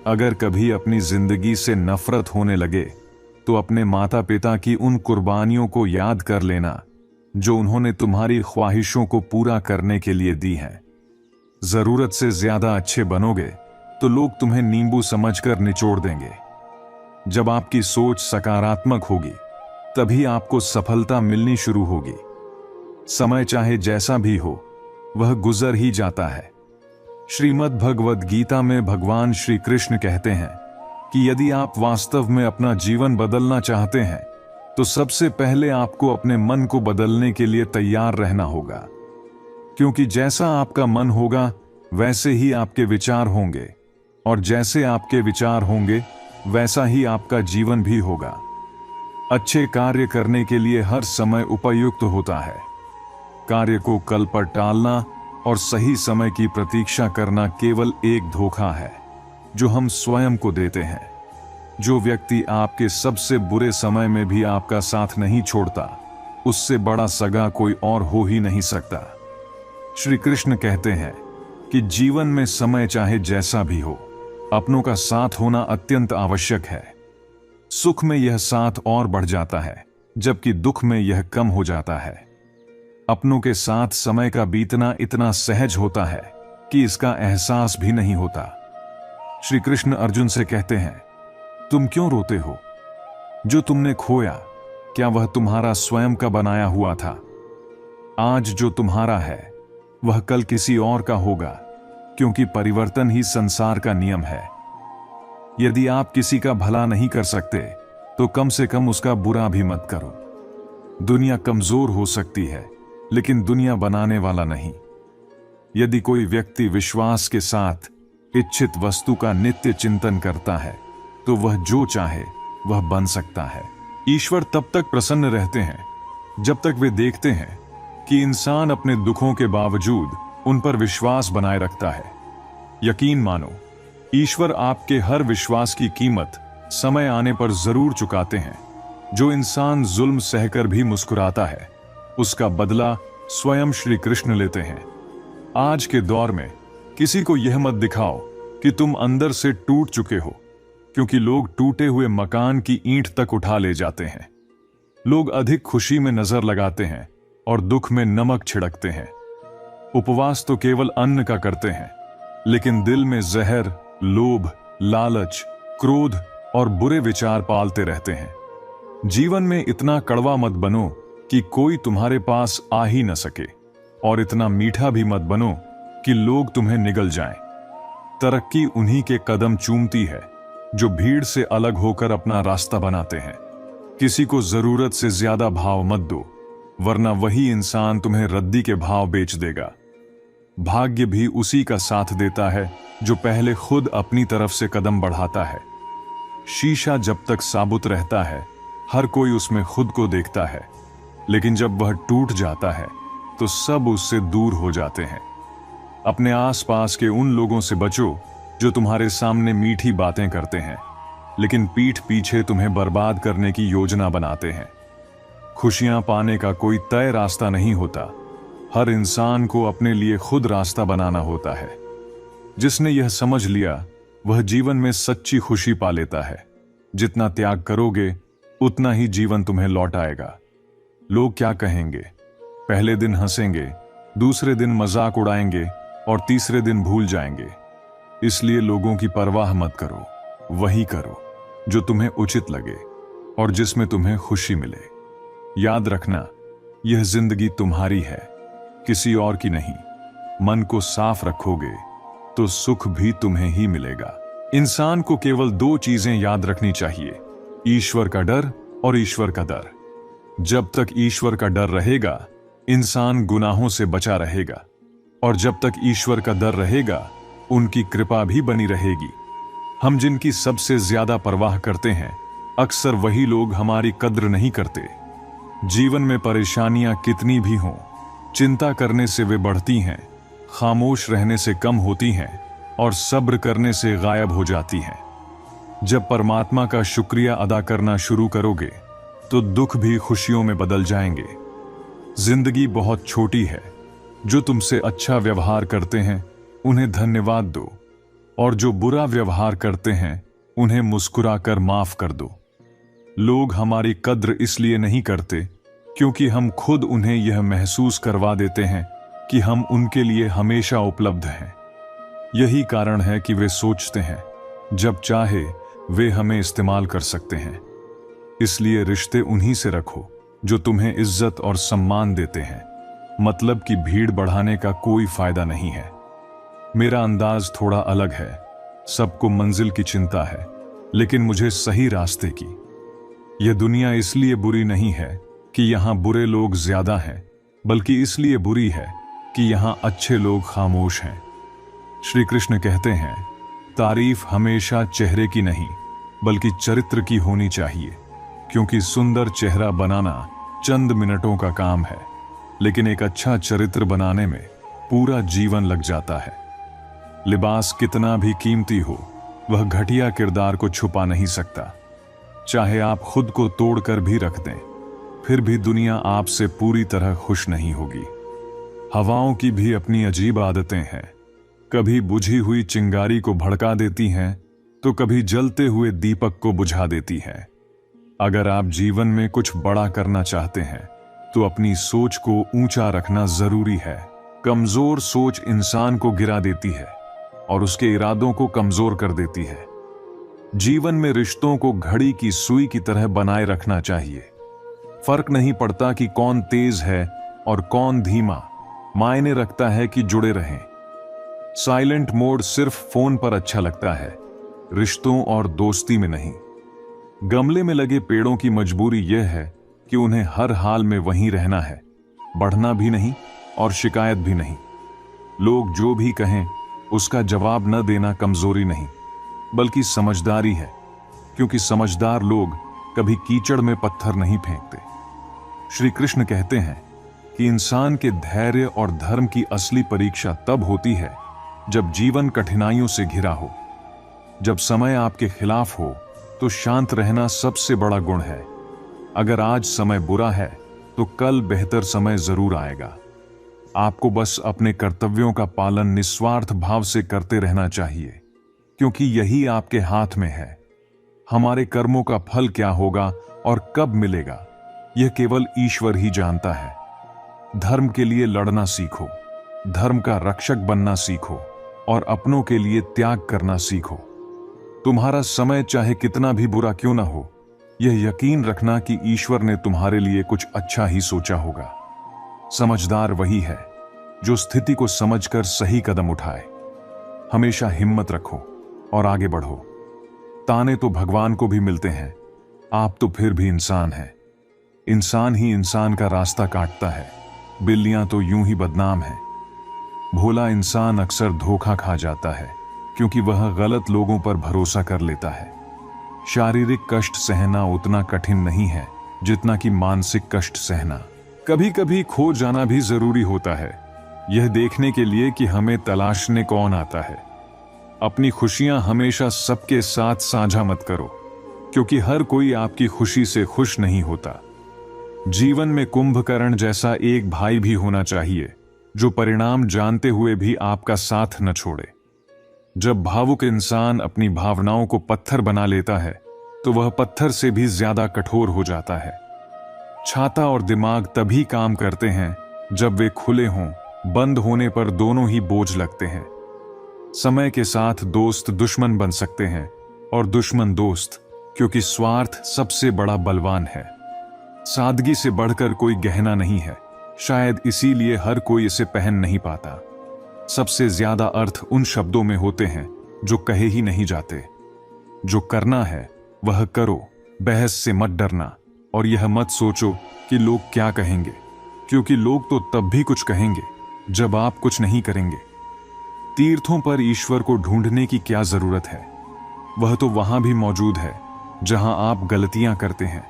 अगर कभी अपनी जिंदगी से नफरत होने लगे, तो अपने माता पिता की उन कुर्बानियों को याद कर लेना जो उन्होंने तुम्हारी ख्वाहिशों को पूरा करने के लिए दी हैं। जरूरत से ज्यादा अच्छे बनोगे तो लोग तुम्हें नींबू समझकर निचोड़ देंगे। जब आपकी सोच सकारात्मक होगी, तभी आपको सफलता मिलनी शुरू होगी। समय चाहे जैसा भी हो, वह गुजर ही जाता है। श्रीमद् भगवद गीता में भगवान श्री कृष्ण कहते हैं कि यदि आप वास्तव में अपना जीवन बदलना चाहते हैं, तो सबसे पहले आपको अपने मन को बदलने के लिए तैयार रहना होगा। क्योंकि जैसा आपका मन होगा, वैसे ही आपके विचार होंगे, और जैसे आपके विचार होंगे, वैसा ही आपका जीवन भी होगा। अच्छे कार्य करने के लिए हर समय उपयुक्त होता है। कार्य को कल पर टालना और सही समय की प्रतीक्षा करना केवल एक धोखा है जो हम स्वयं को देते हैं। जो व्यक्ति आपके सबसे बुरे समय में भी आपका साथ नहीं छोड़ता, उससे बड़ा सगा कोई और हो ही नहीं सकता। श्री कृष्ण कहते हैं कि जीवन में समय चाहे जैसा भी हो, अपनों का साथ होना अत्यंत आवश्यक है। सुख में यह साथ और बढ़ जाता है, जबकि दुख में यह कम हो जाता है। अपनों के साथ समय का बीतना इतना सहज होता है कि इसका एहसास भी नहीं होता। श्री कृष्ण अर्जुन से कहते हैं, तुम क्यों रोते हो? जो तुमने खोया, क्या वह तुम्हारा स्वयं का बनाया हुआ था? आज जो तुम्हारा है, वह कल किसी और का होगा, क्योंकि परिवर्तन ही संसार का नियम है। यदि आप किसी का भला नहीं कर सकते, तो कम से कम उसका बुरा भी मत करो। दुनिया कमजोर हो सकती है, लेकिन दुनिया बनाने वाला नहीं। यदि कोई व्यक्ति विश्वास के साथ इच्छित वस्तु का नित्य चिंतन करता है, तो वह जो चाहे वह बन सकता है। ईश्वर तब तक प्रसन्न रहते हैं जब तक वे देखते हैं कि इंसान अपने दुखों के बावजूद उन पर विश्वास बनाए रखता है। यकीन मानो, ईश्वर आपके हर विश्वास की कीमत समय आने पर जरूर चुकाते हैं। जो इंसान जुल्म सहकर भी मुस्कुराता है, उसका बदला स्वयं श्री कृष्ण लेते हैं। आज के दौर में किसी को यह मत दिखाओ कि तुम अंदर से टूट चुके हो, क्योंकि लोग टूटे हुए मकान की ईंट तक उठा ले जाते हैं। लोग अधिक खुशी में नजर लगाते हैं और दुख में नमक छिड़कते हैं। उपवास तो केवल अन्न का करते हैं, लेकिन दिल में जहर, लोभ, लालच, क्रोध और बुरे विचार पालते रहते हैं। जीवन में इतना कड़वा मत बनो कि कोई तुम्हारे पास आ ही न सके, और इतना मीठा भी मत बनो कि लोग तुम्हें निगल जाएं। तरक्की उन्हीं के कदम चूमती है जो भीड़ से अलग होकर अपना रास्ता बनाते हैं। किसी को जरूरत से ज्यादा भाव मत दो, वरना वही इंसान तुम्हें रद्दी के भाव बेच देगा। भाग्य भी उसी का साथ देता है जो पहले खुद अपनी तरफ से कदम बढ़ाता है। शीशा जब तक साबुत रहता है, हर कोई उसमें खुद को देखता है, लेकिन जब वह टूट जाता है तो सब उससे दूर हो जाते हैं। अपने आसपास के उन लोगों से बचो जो तुम्हारे सामने मीठी बातें करते हैं, लेकिन पीठ पीछे तुम्हें बर्बाद करने की योजना बनाते हैं। खुशियां पाने का कोई तय रास्ता नहीं होता, हर इंसान को अपने लिए खुद रास्ता बनाना होता है। जिसने यह समझ लिया वह जीवन में सच्ची खुशी पा लेता है। जितना त्याग करोगे उतना ही जीवन तुम्हें लौट आएगा। लोग क्या कहेंगे? पहले दिन हंसेंगे, दूसरे दिन मजाक उड़ाएंगे और तीसरे दिन भूल जाएंगे। इसलिए लोगों की परवाह मत करो, वही करो जो तुम्हें उचित लगे और जिसमें तुम्हें खुशी मिले। याद रखना, यह जिंदगी तुम्हारी है, किसी और की नहीं। मन को साफ रखोगे तो सुख भी तुम्हें ही मिलेगा। इंसान को केवल दो चीजें याद रखनी चाहिए, ईश्वर का डर और ईश्वर का दर। जब तक ईश्वर का डर रहेगा इंसान गुनाहों से बचा रहेगा, और जब तक ईश्वर का डर रहेगा उनकी कृपा भी बनी रहेगी। हम जिनकी सबसे ज्यादा परवाह करते हैं, अक्सर वही लोग हमारी कद्र नहीं करते। जीवन में परेशानियां कितनी भी हों, चिंता करने से वे बढ़ती हैं, खामोश रहने से कम होती हैं और सब्र करने से गायब हो जाती हैं। जब परमात्मा का शुक्रिया अदा करना शुरू करोगे तो दुख भी खुशियों में बदल जाएंगे। जिंदगी बहुत छोटी है, जो तुमसे अच्छा व्यवहार करते हैं उन्हें धन्यवाद दो, और जो बुरा व्यवहार करते हैं उन्हें मुस्कुराकर माफ कर दो। लोग हमारी कद्र इसलिए नहीं करते क्योंकि हम खुद उन्हें यह महसूस करवा देते हैं कि हम उनके लिए हमेशा उपलब्ध हैं। यही कारण है कि वे सोचते हैं जब चाहे वे हमें इस्तेमाल कर सकते हैं। इसलिए रिश्ते उन्हीं से रखो जो तुम्हें इज्जत और सम्मान देते हैं। मतलब की भीड़ बढ़ाने का कोई फायदा नहीं है। मेरा अंदाज थोड़ा अलग है, सबको मंजिल की चिंता है, लेकिन मुझे सही रास्ते की। यह दुनिया इसलिए बुरी नहीं है कि यहां बुरे लोग ज्यादा हैं, बल्कि इसलिए बुरी है कि यहां अच्छे लोग खामोश हैं। श्री कृष्ण कहते हैं, तारीफ हमेशा चेहरे की नहीं बल्कि चरित्र की होनी चाहिए, क्योंकि सुंदर चेहरा बनाना चंद मिनटों का काम है, लेकिन एक अच्छा चरित्र बनाने में पूरा जीवन लग जाता है। लिबास कितना भी कीमती हो, वह घटिया किरदार को छुपा नहीं सकता। चाहे आप खुद को तोड़कर भी रख दें, फिर भी दुनिया आपसे पूरी तरह खुश नहीं होगी। हवाओं की भी अपनी अजीब आदतें हैं, कभी बुझी हुई चिंगारी को भड़का देती हैं तो कभी जलते हुए दीपक को बुझा देती हैं। अगर आप जीवन में कुछ बड़ा करना चाहते हैं तो अपनी सोच को ऊंचा रखना जरूरी है। कमजोर सोच इंसान को गिरा देती है और उसके इरादों को कमजोर कर देती है। जीवन में रिश्तों को घड़ी की सुई की तरह बनाए रखना चाहिए। फर्क नहीं पड़ता कि कौन तेज है और कौन धीमा, मायने रखता है कि जुड़े रहें। साइलेंट मोड सिर्फ फोन पर अच्छा लगता है, रिश्तों और दोस्ती में नहीं। गमले में लगे पेड़ों की मजबूरी यह है कि उन्हें हर हाल में वहीं रहना है, बढ़ना भी नहीं और शिकायत भी नहीं। लोग जो भी कहें उसका जवाब न देना कमजोरी नहीं बल्कि समझदारी है, क्योंकि समझदार लोग कभी कीचड़ में पत्थर नहीं फेंकते। श्री कृष्ण कहते हैं कि इंसान के धैर्य और धर्म की असली परीक्षा तब होती है जब जीवन कठिनाइयों से घिरा हो। जब समय आपके खिलाफ हो तो शांत रहना सबसे बड़ा गुण है। अगर आज समय बुरा है तो कल बेहतर समय जरूर आएगा। आपको बस अपने कर्तव्यों का पालन निस्वार्थ भाव से करते रहना चाहिए, क्योंकि यही आपके हाथ में है। हमारे कर्मों का फल क्या होगा और कब मिलेगा, यह केवल ईश्वर ही जानता है। धर्म के लिए लड़ना सीखो, धर्म का रक्षक बनना सीखो और अपनों के लिए त्याग करना सीखो। तुम्हारा समय चाहे कितना भी बुरा क्यों ना हो, यह यकीन रखना कि ईश्वर ने तुम्हारे लिए कुछ अच्छा ही सोचा होगा। समझदार वही है जो स्थिति को समझकर सही कदम उठाए। हमेशा हिम्मत रखो और आगे बढ़ो। ताने तो भगवान को भी मिलते हैं, आप तो फिर भी इंसान हैं। इंसान ही इंसान का रास्ता काटता है, बिल्लियां तो यूं ही बदनाम है। भोला इंसान अक्सर धोखा खा जाता है क्योंकि वह गलत लोगों पर भरोसा कर लेता है। शारीरिक कष्ट सहना उतना कठिन नहीं है जितना कि मानसिक कष्ट सहना। कभी कभी खो जाना भी जरूरी होता है, यह देखने के लिए कि हमें तलाशने कौन आता है। अपनी खुशियां हमेशा सबके साथ साझा मत करो, क्योंकि हर कोई आपकी खुशी से खुश नहीं होता। जीवन में कुंभकर्ण जैसा एक भाई भी होना चाहिए, जो परिणाम जानते हुए भी आपका साथ न छोड़े। जब भावुक इंसान अपनी भावनाओं को पत्थर बना लेता है, तो वह पत्थर से भी ज्यादा कठोर हो जाता है। छाता और दिमाग तभी काम करते हैं जब वे खुले हों, बंद होने पर दोनों ही बोझ लगते हैं। समय के साथ दोस्त दुश्मन बन सकते हैं और दुश्मन दोस्त, क्योंकि स्वार्थ सबसे बड़ा बलवान है। सादगी से बढ़कर कोई गहना नहीं है, शायद इसीलिए हर कोई इसे पहन नहीं पाता। सबसे ज्यादा अर्थ उन शब्दों में होते हैं जो कहे ही नहीं जाते। जो करना है वह करो, बहस से मत डरना, और यह मत सोचो कि लोग क्या कहेंगे, क्योंकि लोग तो तब भी कुछ कहेंगे जब आप कुछ नहीं करेंगे। तीर्थों पर ईश्वर को ढूंढने की क्या जरूरत है, वह तो वहां भी मौजूद है जहां आप गलतियां करते हैं।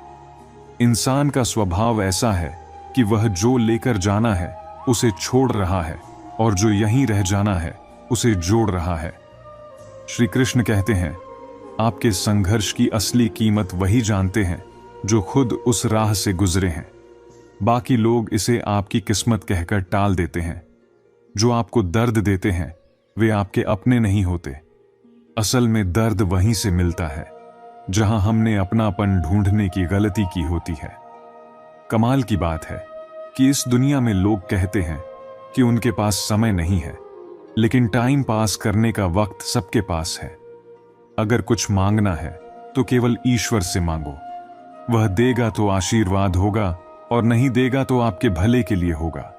इंसान का स्वभाव ऐसा है कि वह जो लेकर जाना है उसे छोड़ रहा है, और जो यहीं रह जाना है उसे जोड़ रहा है। श्री कृष्ण कहते हैं, आपके संघर्ष की असली कीमत वही जानते हैं जो खुद उस राह से गुजरे हैं। बाकी लोग इसे आपकी किस्मत कहकर टाल देते हैं। जो आपको दर्द देते हैं वे आपके अपने नहीं होते। असल में दर्द वहीं से मिलता है जहां हमने अपनापन ढूंढने की गलती की होती है। कमाल की बात है कि इस दुनिया में लोग कहते हैं कि उनके पास समय नहीं है, लेकिन टाइम पास करने का वक्त सबके पास है। अगर कुछ मांगना है तो केवल ईश्वर से मांगो, वह देगा तो आशीर्वाद होगा, और नहीं देगा तो आपके भले के लिए होगा।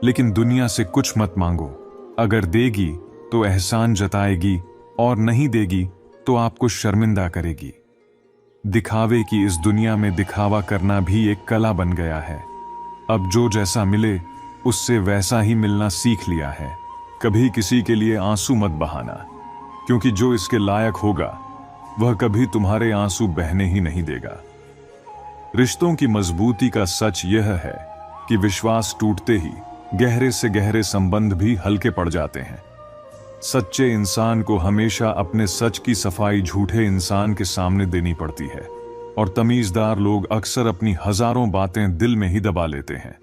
लेकिन दुनिया से कुछ मत मांगो, अगर देगी तो एहसान जताएगी, और नहीं देगी तो आपको शर्मिंदा करेगी। दिखावे की इस दुनिया में दिखावा करना भी एक कला बन गया है। अब जो जैसा मिले उससे वैसा ही मिलना सीख लिया है। कभी किसी के लिए आंसू मत बहाना, क्योंकि जो इसके लायक होगा वह कभी तुम्हारे आंसू बहने ही नहीं देगा। रिश्तों की मजबूती का सच यह है कि विश्वास टूटते ही गहरे से गहरे संबंध भी हल्के पड़ जाते हैं। सच्चे इंसान को हमेशा अपने सच की सफाई झूठे इंसान के सामने देनी पड़ती है, और तमीजदार लोग अक्सर अपनी हजारों बातें दिल में ही दबा लेते हैं।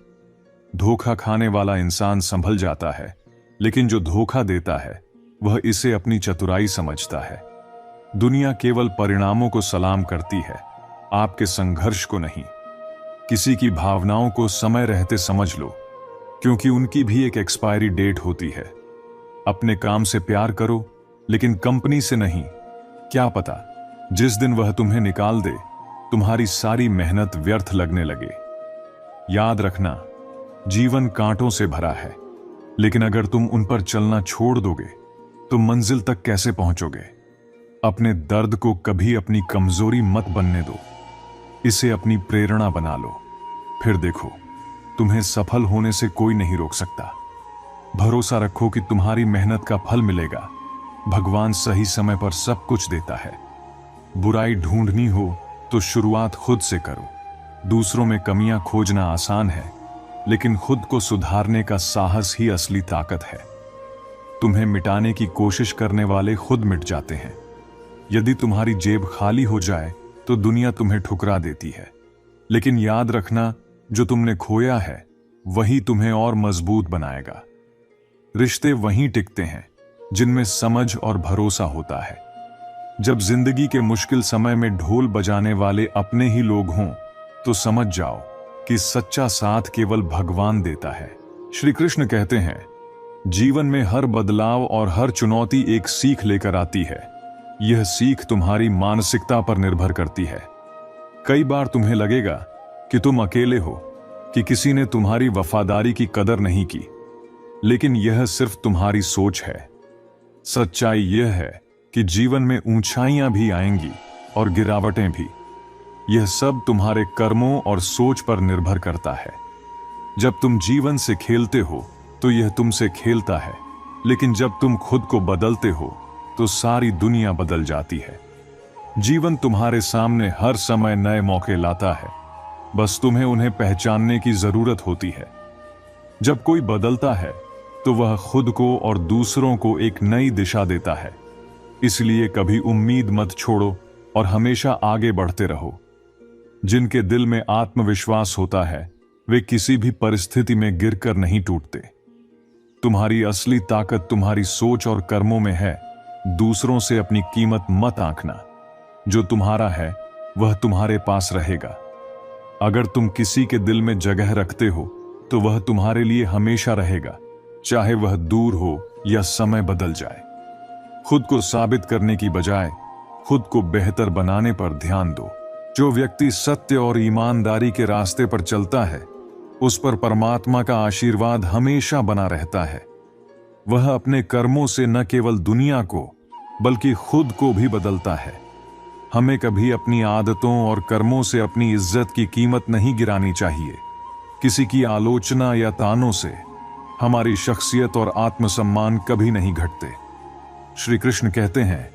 धोखा खाने वाला इंसान संभल जाता है, लेकिन जो धोखा देता है वह इसे अपनी चतुराई समझता है। दुनिया केवल परिणामों को सलाम करती है, आपके संघर्ष को नहीं। किसी की भावनाओं को समय रहते समझ लो, क्योंकि उनकी भी एक एक्सपायरी डेट होती है। अपने काम से प्यार करो, लेकिन कंपनी से नहीं। क्या पता जिस दिन वह तुम्हें निकाल दे, तुम्हारी सारी मेहनत व्यर्थ लगने लगे। याद रखना, जीवन कांटों से भरा है, लेकिन अगर तुम उन पर चलना छोड़ दोगे तो मंजिल तक कैसे पहुंचोगे। अपने दर्द को कभी अपनी कमजोरी मत बनने दो, इसे अपनी प्रेरणा बना लो। फिर देखो, तुम्हें सफल होने से कोई नहीं रोक सकता। भरोसा रखो कि तुम्हारी मेहनत का फल मिलेगा। भगवान सही समय पर सब कुछ देता है। बुराई ढूंढनी हो तो शुरुआत खुद से करो। दूसरों में कमियां खोजना आसान है, लेकिन खुद को सुधारने का साहस ही असली ताकत है। तुम्हें मिटाने की कोशिश करने वाले खुद मिट जाते हैं। यदि तुम्हारी जेब खाली हो जाए तो दुनिया तुम्हें ठुकरा देती है, लेकिन याद रखना, जो तुमने खोया है वही तुम्हें और मजबूत बनाएगा। रिश्ते वहीं टिकते हैं जिनमें समझ और भरोसा होता है। जब जिंदगी के मुश्किल समय में ढोल बजाने वाले अपने ही लोग हों, तो समझ जाओ कि सच्चा साथ केवल भगवान देता है। श्री कृष्ण कहते हैं, जीवन में हर बदलाव और हर चुनौती एक सीख लेकर आती है। यह सीख तुम्हारी मानसिकता पर निर्भर करती है। कई बार तुम्हें लगेगा कि तुम अकेले हो, कि किसी ने तुम्हारी वफादारी की कदर नहीं की, लेकिन यह सिर्फ तुम्हारी सोच है। सच्चाई यह है कि जीवन में ऊंचाइयां भी आएंगी और गिरावटें भी। यह सब तुम्हारे कर्मों और सोच पर निर्भर करता है। जब तुम जीवन से खेलते हो तो यह तुमसे खेलता है, लेकिन जब तुम खुद को बदलते हो तो सारी दुनिया बदल जाती है। जीवन तुम्हारे सामने हर समय नए मौके लाता है, बस तुम्हें उन्हें पहचानने की जरूरत होती है। जब कोई बदलता है तो वह खुद को और दूसरों को एक नई दिशा देता है। इसलिए कभी उम्मीद मत छोड़ो और हमेशा आगे बढ़ते रहो। जिनके दिल में आत्मविश्वास होता है वे किसी भी परिस्थिति में गिरकर नहीं टूटते। तुम्हारी असली ताकत तुम्हारी सोच और कर्मों में है। दूसरों से अपनी कीमत मत आंकना। जो तुम्हारा है वह तुम्हारे पास रहेगा। अगर तुम किसी के दिल में जगह रखते हो तो वह तुम्हारे लिए हमेशा रहेगा, चाहे वह दूर हो या समय बदल जाए। खुद को साबित करने की बजाय खुद को बेहतर बनाने पर ध्यान दो। जो व्यक्ति सत्य और ईमानदारी के रास्ते पर चलता है उस पर परमात्मा का आशीर्वाद हमेशा बना रहता है। वह अपने कर्मों से न केवल दुनिया को बल्कि खुद को भी बदलता है। हमें कभी अपनी आदतों और कर्मों से अपनी इज्जत की कीमत नहीं गिरानी चाहिए। किसी की आलोचना या तानों से हमारी शख्सियत और आत्मसम्मान कभी नहीं घटते। श्री कृष्ण कहते हैं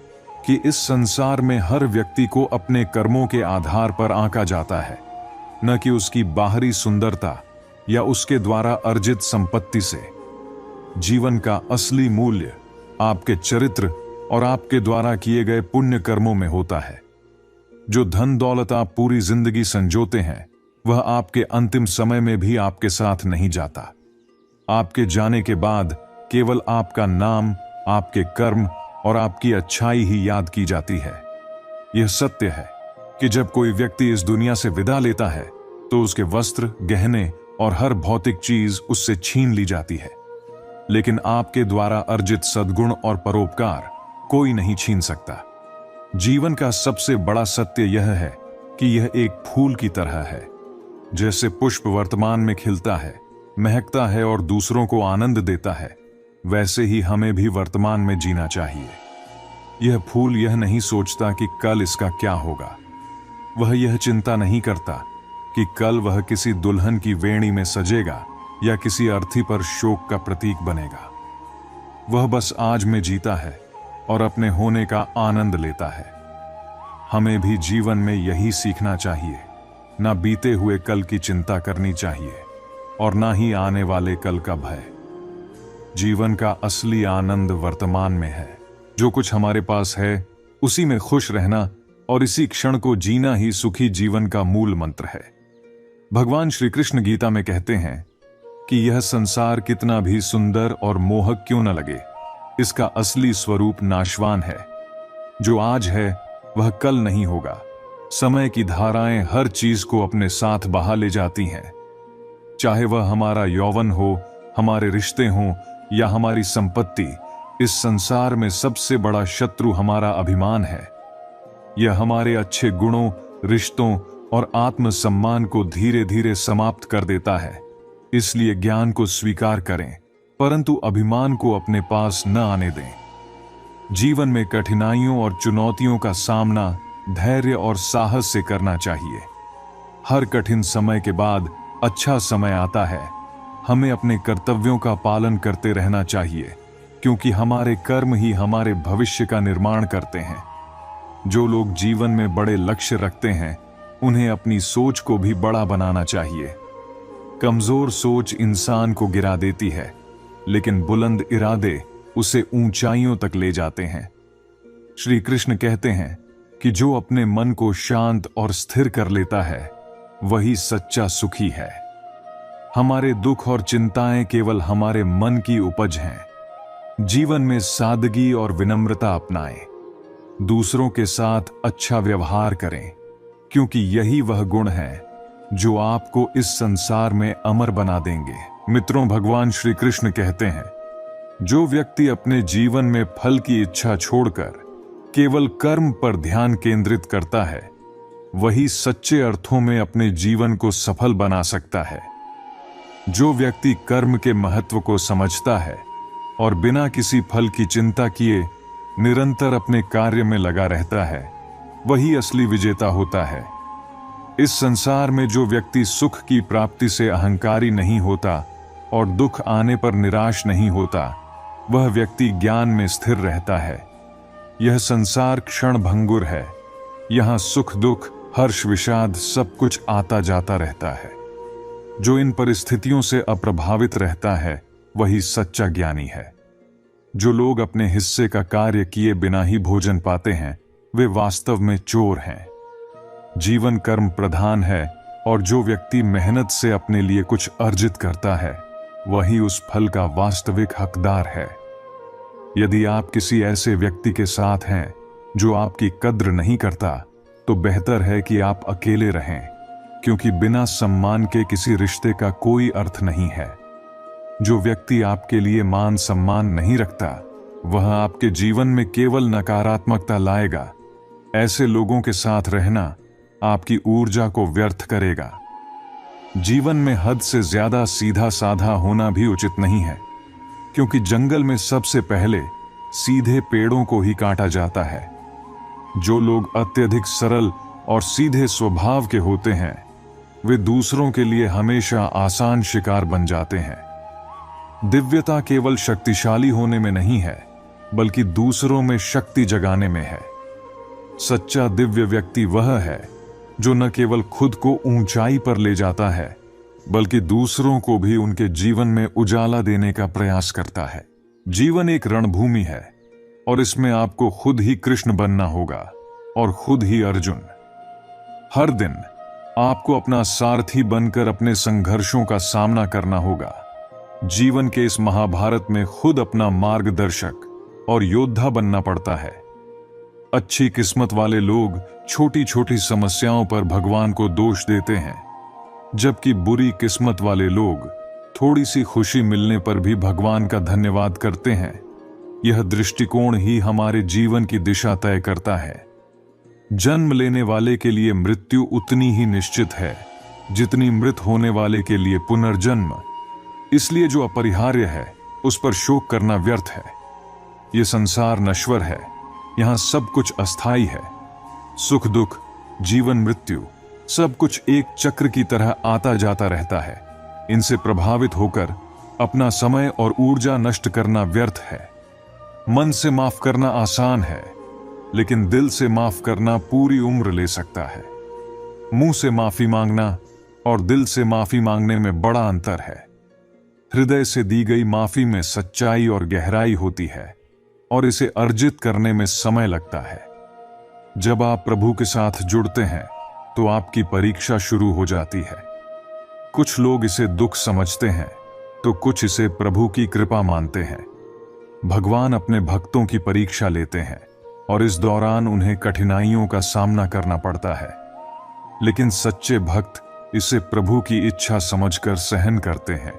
कि इस संसार में हर व्यक्ति को अपने कर्मों के आधार पर आंका जाता है, न कि उसकी बाहरी सुंदरता या उसके द्वारा अर्जित संपत्ति से। जीवन का असली मूल्य आपके चरित्र और आपके द्वारा किए गए पुण्य कर्मों में होता है। जो धन दौलत आप पूरी जिंदगी संजोते हैं वह आपके अंतिम समय में भी आपके साथ नहीं जाता। आपके जाने के बाद केवल आपका नाम, आपके कर्म और आपकी अच्छाई ही याद की जाती है। यह सत्य है कि जब कोई व्यक्ति इस दुनिया से विदा लेता है तो उसके वस्त्र, गहने और हर भौतिक चीज उससे छीन ली जाती है, लेकिन आपके द्वारा अर्जित सद्गुण और परोपकार कोई नहीं छीन सकता। जीवन का सबसे बड़ा सत्य यह है कि यह एक फूल की तरह है। जैसे पुष्प वर्तमान में खिलता है, महकता है और दूसरों को आनंद देता है, वैसे ही हमें भी वर्तमान में जीना चाहिए। यह फूल यह नहीं सोचता कि कल इसका क्या होगा। वह यह चिंता नहीं करता कि कल वह किसी दुल्हन की वेणी में सजेगा या किसी अर्थी पर शोक का प्रतीक बनेगा। वह बस आज में जीता है और अपने होने का आनंद लेता है। हमें भी जीवन में यही सीखना चाहिए। ना बीते हुए कल की चिंता करनी चाहिए और ना ही आने वाले कल का भय। जीवन का असली आनंद वर्तमान में है। जो कुछ हमारे पास है उसी में खुश रहना और इसी क्षण को जीना ही सुखी जीवन का मूल मंत्र है। भगवान श्री कृष्ण गीता में कहते हैं कि यह संसार कितना भी सुंदर और मोहक क्यों न लगे, इसका असली स्वरूप नाशवान है। जो आज है वह कल नहीं होगा। समय की धाराएं हर चीज को अपने साथ बहा ले जाती हैं। चाहे वह हमारा यौवन हो, हमारे रिश्ते हों या हमारी संपत्ति, इस संसार में सबसे बड़ा शत्रु हमारा अभिमान है। यह हमारे अच्छे गुणों, रिश्तों और आत्मसम्मान को धीरे धीरे समाप्त कर देता है। इसलिए ज्ञान को स्वीकार करें, परंतु अभिमान को अपने पास न आने दें। जीवन में कठिनाइयों और चुनौतियों का सामना धैर्य और साहस से करना चाहिए। हर कठिन समय के बाद अच्छा समय आता है। हमें अपने कर्तव्यों का पालन करते रहना चाहिए, क्योंकि हमारे कर्म ही हमारे भविष्य का निर्माण करते हैं। जो लोग जीवन में बड़े लक्ष्य रखते हैं उन्हें अपनी सोच को भी बड़ा बनाना चाहिए। कमजोर सोच इंसान को गिरा देती है, लेकिन बुलंद इरादे उसे ऊंचाइयों तक ले जाते हैं। श्री कृष्ण कहते हैं कि जो अपने मन को शांत और स्थिर कर लेता है वही सच्चा सुखी है। हमारे दुख और चिंताएं केवल हमारे मन की उपज हैं। जीवन में सादगी और विनम्रता अपनाएं। दूसरों के साथ अच्छा व्यवहार करें, क्योंकि यही वह गुण है जो आपको इस संसार में अमर बना देंगे। मित्रों, भगवान श्री कृष्ण कहते हैं, जो व्यक्ति अपने जीवन में फल की इच्छा छोड़कर केवल कर्म पर ध्यान केंद्रित करता है वही सच्चे अर्थों में अपने जीवन को सफल बना सकता है। जो व्यक्ति कर्म के महत्व को समझता है और बिना किसी फल की चिंता किए निरंतर अपने कार्य में लगा रहता है वही असली विजेता होता है। इस संसार में जो व्यक्ति सुख की प्राप्ति से अहंकारी नहीं होता और दुख आने पर निराश नहीं होता, वह व्यक्ति ज्ञान में स्थिर रहता है। यह संसार क्षण भंगुर है। यहाँ सुख दुख, हर्ष विषाद सब कुछ आता जाता रहता है। जो इन परिस्थितियों से अप्रभावित रहता है वही सच्चा ज्ञानी है। जो लोग अपने हिस्से का कार्य किए बिना ही भोजन पाते हैं, वे वास्तव में चोर हैं। जीवन कर्म प्रधान है और जो व्यक्ति मेहनत से अपने लिए कुछ अर्जित करता है, वही उस फल का वास्तविक हकदार है। यदि आप किसी ऐसे व्यक्ति के साथ हैं जो आपकी कद्र नहीं करता, तो बेहतर है कि आप अकेले रहें, क्योंकि बिना सम्मान के किसी रिश्ते का कोई अर्थ नहीं है। जो व्यक्ति आपके लिए मान सम्मान नहीं रखता, वह आपके जीवन में केवल नकारात्मकता लाएगा। ऐसे लोगों के साथ रहना आपकी ऊर्जा को व्यर्थ करेगा। जीवन में हद से ज्यादा सीधा साधा होना भी उचित नहीं है, क्योंकि जंगल में सबसे पहले सीधे पेड़ों को ही काटा जाता है। जो लोग अत्यधिक सरल और सीधे स्वभाव के होते हैं, वे दूसरों के लिए हमेशा आसान शिकार बन जाते हैं। दिव्यता केवल शक्तिशाली होने में नहीं है, बल्कि दूसरों में शक्ति जगाने में है। सच्चा दिव्य व्यक्ति वह है जो न केवल खुद को ऊंचाई पर ले जाता है, बल्कि दूसरों को भी उनके जीवन में उजाला देने का प्रयास करता है। जीवन एक रणभूमि है और इसमें आपको खुद ही कृष्ण बनना होगा और खुद ही अर्जुन। हर दिन आपको अपना सारथी बनकर अपने संघर्षों का सामना करना होगा। जीवन के इस महाभारत में खुद अपना मार्गदर्शक और योद्धा बनना पड़ता है। अच्छी किस्मत वाले लोग छोटी छोटी समस्याओं पर भगवान को दोष देते हैं, जबकि बुरी किस्मत वाले लोग थोड़ी सी खुशी मिलने पर भी भगवान का धन्यवाद करते हैं। यह दृष्टिकोण ही हमारे जीवन की दिशा तय करता है। जन्म लेने वाले के लिए मृत्यु उतनी ही निश्चित है जितनी मृत होने वाले के लिए पुनर्जन्म। इसलिए जो अपरिहार्य है उस पर शोक करना व्यर्थ है। यह संसार नश्वर है, यहां सब कुछ अस्थायी है। सुख दुख, जीवन मृत्यु सब कुछ एक चक्र की तरह आता जाता रहता है। इनसे प्रभावित होकर अपना समय और ऊर्जा नष्ट करना व्यर्थ है। मन से माफ करना आसान है, लेकिन दिल से माफ करना पूरी उम्र ले सकता है। मुंह से माफी मांगना और दिल से माफी मांगने में बड़ा अंतर है। हृदय से दी गई माफी में सच्चाई और गहराई होती है और इसे अर्जित करने में समय लगता है। जब आप प्रभु के साथ जुड़ते हैं तो आपकी परीक्षा शुरू हो जाती है। कुछ लोग इसे दुख समझते हैं तो कुछ इसे प्रभु की कृपा मानते हैं। भगवान अपने भक्तों की परीक्षा लेते हैं और इस दौरान उन्हें कठिनाइयों का सामना करना पड़ता है, लेकिन सच्चे भक्त इसे प्रभु की इच्छा समझकर सहन करते हैं।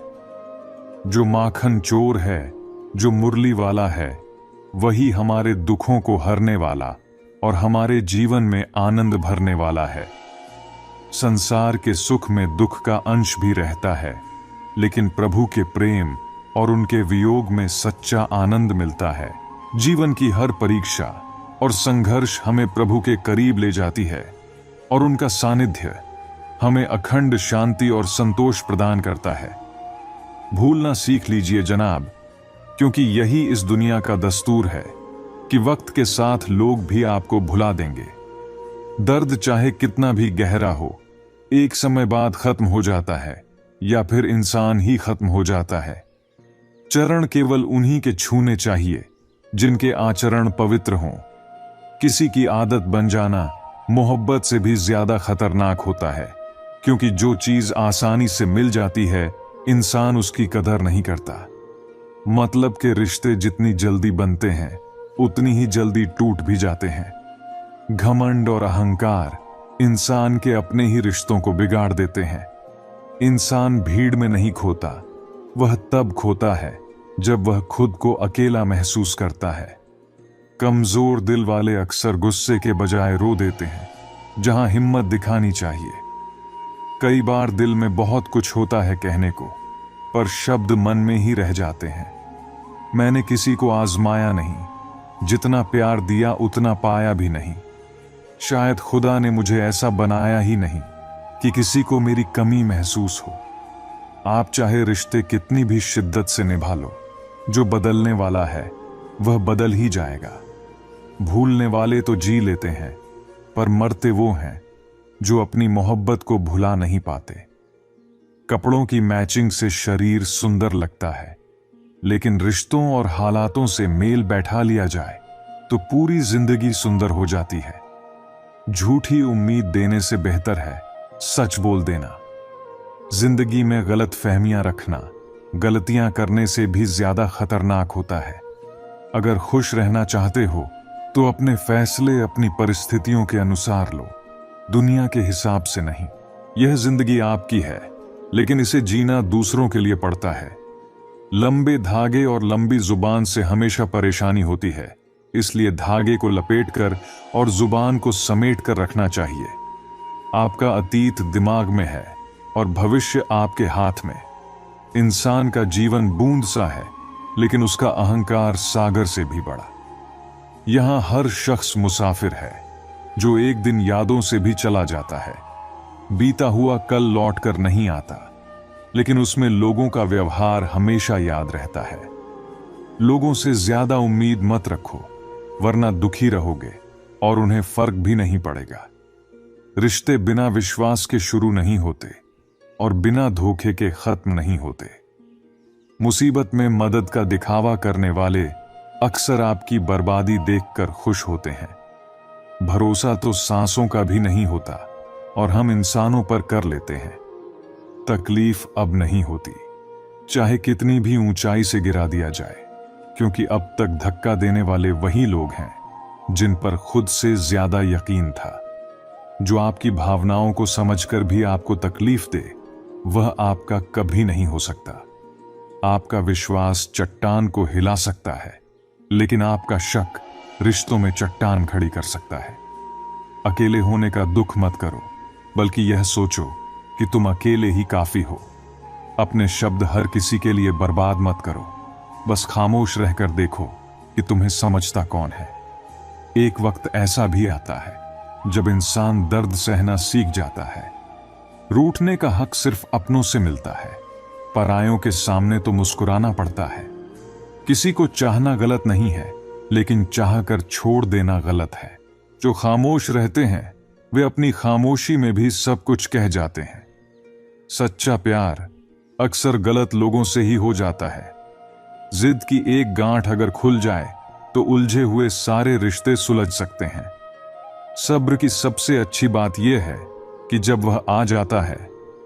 जो माखन चोर है, जो मुरली वाला है, वही हमारे दुखों को हरने वाला और हमारे जीवन में आनंद भरने वाला है। संसार के सुख में दुख का अंश भी रहता है, लेकिन प्रभु के प्रेम और उनके वियोग में सच्चा आनंद मिलता है। जीवन की हर परीक्षा और संघर्ष हमें प्रभु के करीब ले जाती है और उनका सानिध्य हमें अखंड शांति और संतोष प्रदान करता है। भूलना सीख लीजिए जनाब, क्योंकि यही इस दुनिया का दस्तूर है कि वक्त के साथ लोग भी आपको भुला देंगे। दर्द चाहे कितना भी गहरा हो, एक समय बाद खत्म हो जाता है या फिर इंसान ही खत्म हो जाता है। चरण केवल उन्हीं के छूने चाहिए जिनके आचरण पवित्र हों। किसी की आदत बन जाना मोहब्बत से भी ज्यादा खतरनाक होता है, क्योंकि जो चीज आसानी से मिल जाती है इंसान उसकी कदर नहीं करता। मतलब के रिश्ते जितनी जल्दी बनते हैं उतनी ही जल्दी टूट भी जाते हैं। घमंड और अहंकार इंसान के अपने ही रिश्तों को बिगाड़ देते हैं। इंसान भीड़ में नहीं खोता, वह तब खोता है जब वह खुद को अकेला महसूस करता है। कमजोर दिल वाले अक्सर गुस्से के बजाय रो देते हैं, जहां हिम्मत दिखानी चाहिए। कई बार दिल में बहुत कुछ होता है कहने को, पर शब्द मन में ही रह जाते हैं। मैंने किसी को आजमाया नहीं, जितना प्यार दिया उतना पाया भी नहीं। शायद खुदा ने मुझे ऐसा बनाया ही नहीं कि किसी को मेरी कमी महसूस हो। आप चाहे रिश्ते कितनी भी शिद्दत से निभा लो, जो बदलने वाला है वह बदल ही जाएगा। भूलने वाले तो जी लेते हैं, पर मरते वो हैं जो अपनी मोहब्बत को भुला नहीं पाते। कपड़ों की मैचिंग से शरीर सुंदर लगता है, लेकिन रिश्तों और हालातों से मेल बैठा लिया जाए तो पूरी जिंदगी सुंदर हो जाती है। झूठी उम्मीद देने से बेहतर है सच बोल देना। जिंदगी में गलत फहमियां रखना गलतियां करने से भी ज्यादा खतरनाक होता है। अगर खुश रहना चाहते हो तो अपने फैसले अपनी परिस्थितियों के अनुसार लो, दुनिया के हिसाब से नहीं। यह जिंदगी आपकी है, लेकिन इसे जीना दूसरों के लिए पड़ता है। लंबे धागे और लंबी जुबान से हमेशा परेशानी होती है, इसलिए धागे को लपेटकर और जुबान को समेट कर रखना चाहिए। आपका अतीत दिमाग में है और भविष्य आपके हाथ में। इंसान का जीवन बूंद सा है, लेकिन उसका अहंकार सागर से भी बड़ा। यहां हर शख्स मुसाफिर है, जो एक दिन यादों से भी चला जाता है। बीता हुआ कल लौट कर नहीं आता, लेकिन उसमें लोगों का व्यवहार हमेशा याद रहता है। लोगों से ज्यादा उम्मीद मत रखो, वरना दुखी रहोगे और उन्हें फर्क भी नहीं पड़ेगा। रिश्ते बिना विश्वास के शुरू नहीं होते और बिना धोखे के खत्म नहीं होते। मुसीबत में मदद का दिखावा करने वाले अक्सर आपकी बर्बादी देखकर खुश होते हैं। भरोसा तो सांसों का भी नहीं होता और हम इंसानों पर कर लेते हैं। तकलीफ अब नहीं होती, चाहे कितनी भी ऊंचाई से गिरा दिया जाए, क्योंकि अब तक धक्का देने वाले वही लोग हैं जिन पर खुद से ज्यादा यकीन था। जो आपकी भावनाओं को समझकर भी आपको तकलीफ दे, वह आपका कभी नहीं हो सकता। आपका विश्वास चट्टान को हिला सकता है, लेकिन आपका शक रिश्तों में चट्टान खड़ी कर सकता है। अकेले होने का दुख मत करो, बल्कि यह सोचो कि तुम अकेले ही काफी हो। अपने शब्द हर किसी के लिए बर्बाद मत करो, बस खामोश रहकर देखो कि तुम्हें समझता कौन है। एक वक्त ऐसा भी आता है जब इंसान दर्द सहना सीख जाता है। रूठने का हक सिर्फ अपनों से मिलता है, परायों के सामने तो मुस्कुराना पड़ता है। किसी को चाहना गलत नहीं है, लेकिन चाहकर छोड़ देना गलत है। जो खामोश रहते हैं वे अपनी खामोशी में भी सब कुछ कह जाते हैं। सच्चा प्यार अक्सर गलत लोगों से ही हो जाता है। जिद की एक गांठ अगर खुल जाए तो उलझे हुए सारे रिश्ते सुलझ सकते हैं। सब्र की सबसे अच्छी बात यह है कि जब वह आ जाता है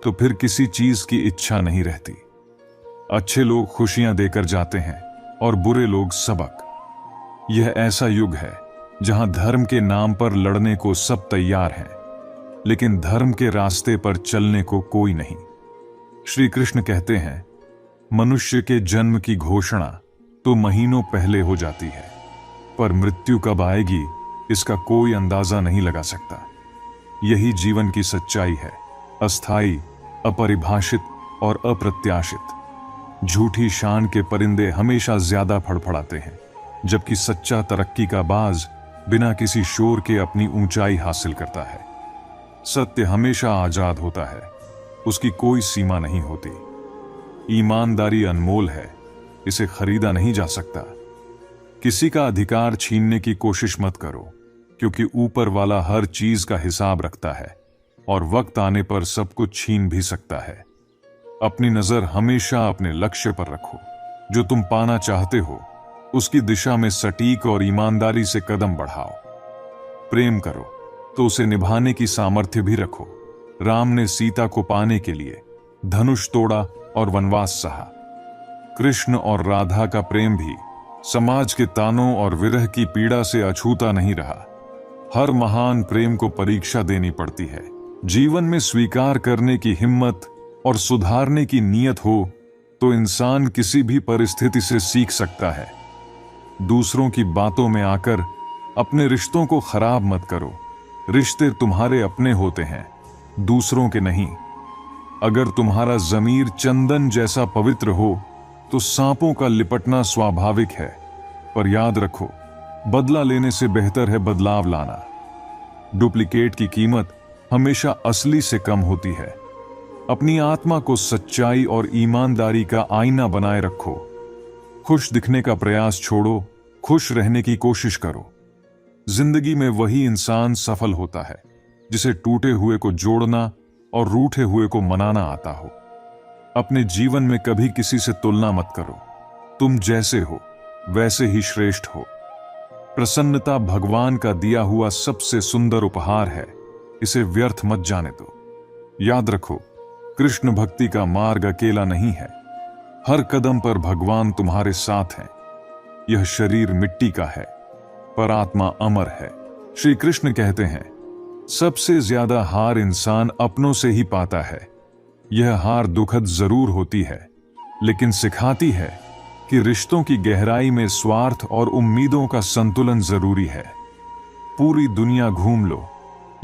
तो फिर किसी चीज की इच्छा नहीं रहती। अच्छे लोग खुशियां देकर जाते हैं और बुरे लोग सबक। यह ऐसा युग है जहां धर्म के नाम पर लड़ने को सब तैयार हैं, लेकिन धर्म के रास्ते पर चलने को कोई नहीं। श्री कृष्ण कहते हैं, मनुष्य के जन्म की घोषणा तो महीनों पहले हो जाती है, पर मृत्यु कब आएगी इसका कोई अंदाजा नहीं लगा सकता। यही जीवन की सच्चाई है, अस्थाई, अपरिभाषित और अप्रत्याशित। झूठी शान के परिंदे हमेशा ज्यादा फड़फड़ाते हैं, जबकि सच्चा तरक्की का बाज बिना किसी शोर के अपनी ऊंचाई हासिल करता है। सत्य हमेशा आजाद होता है, उसकी कोई सीमा नहीं होती। ईमानदारी अनमोल है, इसे खरीदा नहीं जा सकता। किसी का अधिकार छीनने की कोशिश मत करो, क्योंकि ऊपर वाला हर चीज का हिसाब रखता है और वक्त आने पर सब कुछ छीन भी सकता है। अपनी नजर हमेशा अपने लक्ष्य पर रखो। जो तुम पाना चाहते हो उसकी दिशा में सटीक और ईमानदारी से कदम बढ़ाओ। प्रेम करो तो उसे निभाने की सामर्थ्य भी रखो। राम ने सीता को पाने के लिए धनुष तोड़ा और वनवास सहा। कृष्ण और राधा का प्रेम भी समाज के तानों और विरह की पीड़ा से अछूता नहीं रहा। हर महान प्रेम को परीक्षा देनी पड़ती है। जीवन में स्वीकार करने की हिम्मत और सुधारने की नीयत हो तो इंसान किसी भी परिस्थिति से सीख सकता है। दूसरों की बातों में आकर अपने रिश्तों को खराब मत करो। रिश्ते तुम्हारे अपने होते हैं, दूसरों के नहीं। अगर तुम्हारा जमीर चंदन जैसा पवित्र हो तो सांपों का लिपटना स्वाभाविक है, पर याद रखो, बदला लेने से बेहतर है बदलाव लाना। डुप्लीकेट की कीमत हमेशा असली से कम होती है। अपनी आत्मा को सच्चाई और ईमानदारी का आईना बनाए रखो। खुश दिखने का प्रयास छोड़ो, खुश रहने की कोशिश करो। जिंदगी में वही इंसान सफल होता है जिसे टूटे हुए को जोड़ना और रूठे हुए को मनाना आता हो। अपने जीवन में कभी किसी से तुलना मत करो। तुम जैसे हो वैसे ही श्रेष्ठ हो। प्रसन्नता भगवान का दिया हुआ सबसे सुंदर उपहार है, इसे व्यर्थ मत जाने दो। याद रखो, कृष्ण भक्ति का मार्ग अकेला नहीं है। हर कदम पर भगवान तुम्हारे साथ हैं। यह शरीर मिट्टी का है पर आत्मा अमर है। श्री कृष्ण कहते हैं, सबसे ज्यादा हार इंसान अपनों से ही पाता है। यह हार दुखद जरूर होती है, लेकिन सिखाती है कि रिश्तों की गहराई में स्वार्थ और उम्मीदों का संतुलन जरूरी है। पूरी दुनिया घूम लो,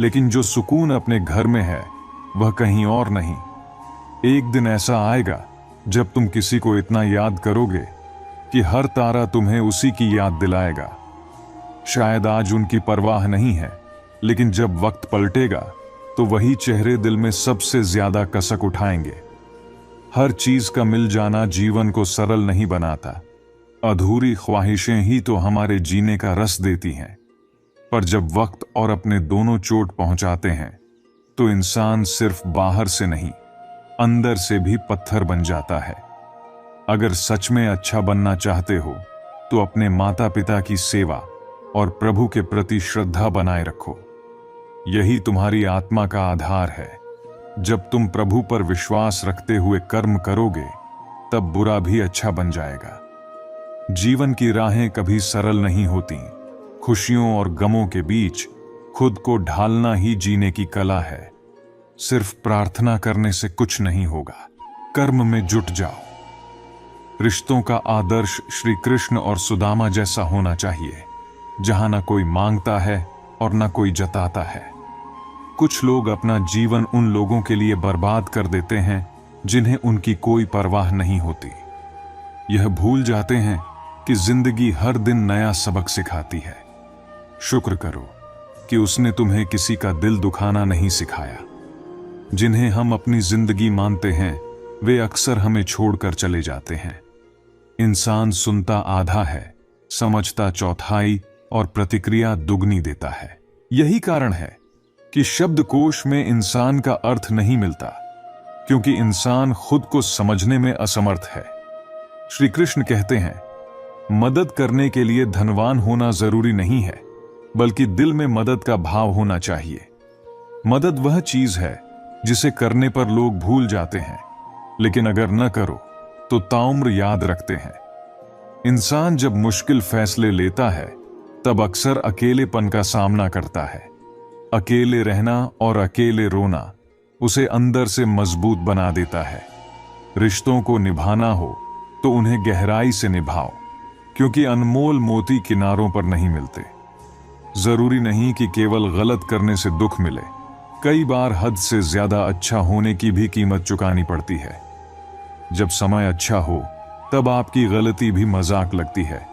लेकिन जो सुकून अपने घर में है वह कहीं और नहीं। एक दिन ऐसा आएगा जब तुम किसी को इतना याद करोगे कि हर तारा तुम्हें उसी की याद दिलाएगा। शायद आज उनकी परवाह नहीं है, लेकिन जब वक्त पलटेगा तो वही चेहरे दिल में सबसे ज्यादा कसक उठाएंगे। हर चीज का मिल जाना जीवन को सरल नहीं बनाता। अधूरी ख्वाहिशें ही तो हमारे जीने का रस देती हैं। पर जब वक्त और अपने दोनों चोट पहुंचाते हैं तो इंसान सिर्फ बाहर से नहीं, अंदर से भी पत्थर बन जाता है। अगर सच में अच्छा बनना चाहते हो तो अपने माता पिता की सेवा और प्रभु के प्रति श्रद्धा बनाए रखो। यही तुम्हारी आत्मा का आधार है। जब तुम प्रभु पर विश्वास रखते हुए कर्म करोगे, तब बुरा भी अच्छा बन जाएगा। जीवन की राहें कभी सरल नहीं होती। खुशियों और गमों के बीच खुद को ढालना ही जीने की कला है। सिर्फ प्रार्थना करने से कुछ नहीं होगा, कर्म में जुट जाओ। रिश्तों का आदर्श श्री कृष्ण और सुदामा जैसा होना चाहिए, जहां ना कोई मांगता है और ना कोई जताता है। कुछ लोग अपना जीवन उन लोगों के लिए बर्बाद कर देते हैं जिन्हें उनकी कोई परवाह नहीं होती। यह भूल जाते हैं कि जिंदगी हर दिन नया सबक सिखाती है। शुक्र करो कि उसने तुम्हें किसी का दिल दुखाना नहीं सिखाया। जिन्हें हम अपनी जिंदगी मानते हैं वे अक्सर हमें छोड़कर चले जाते हैं। इंसान सुनता आधा है, समझता चौथाई और प्रतिक्रिया दुगनी देता है। यही कारण है कि शब्दकोश में इंसान का अर्थ नहीं मिलता, क्योंकि इंसान खुद को समझने में असमर्थ है। श्री कृष्ण कहते हैं, मदद करने के लिए धनवान होना जरूरी नहीं है, बल्कि दिल में मदद का भाव होना चाहिए। मदद वह चीज है जिसे करने पर लोग भूल जाते हैं, लेकिन अगर न करो तो ताउम्र याद रखते हैं। इंसान जब मुश्किल फैसले लेता है तब अक्सर अकेलेपन का सामना करता है। अकेले रहना और अकेले रोना उसे अंदर से मजबूत बना देता है। रिश्तों को निभाना हो तो उन्हें गहराई से निभाओ, क्योंकि अनमोल मोती किनारों पर नहीं मिलते। जरूरी नहीं कि केवल गलत करने से दुख मिले, कई बार हद से ज्यादा अच्छा होने की भी कीमत चुकानी पड़ती है। जब समय अच्छा हो तब आपकी गलती भी मजाक लगती है,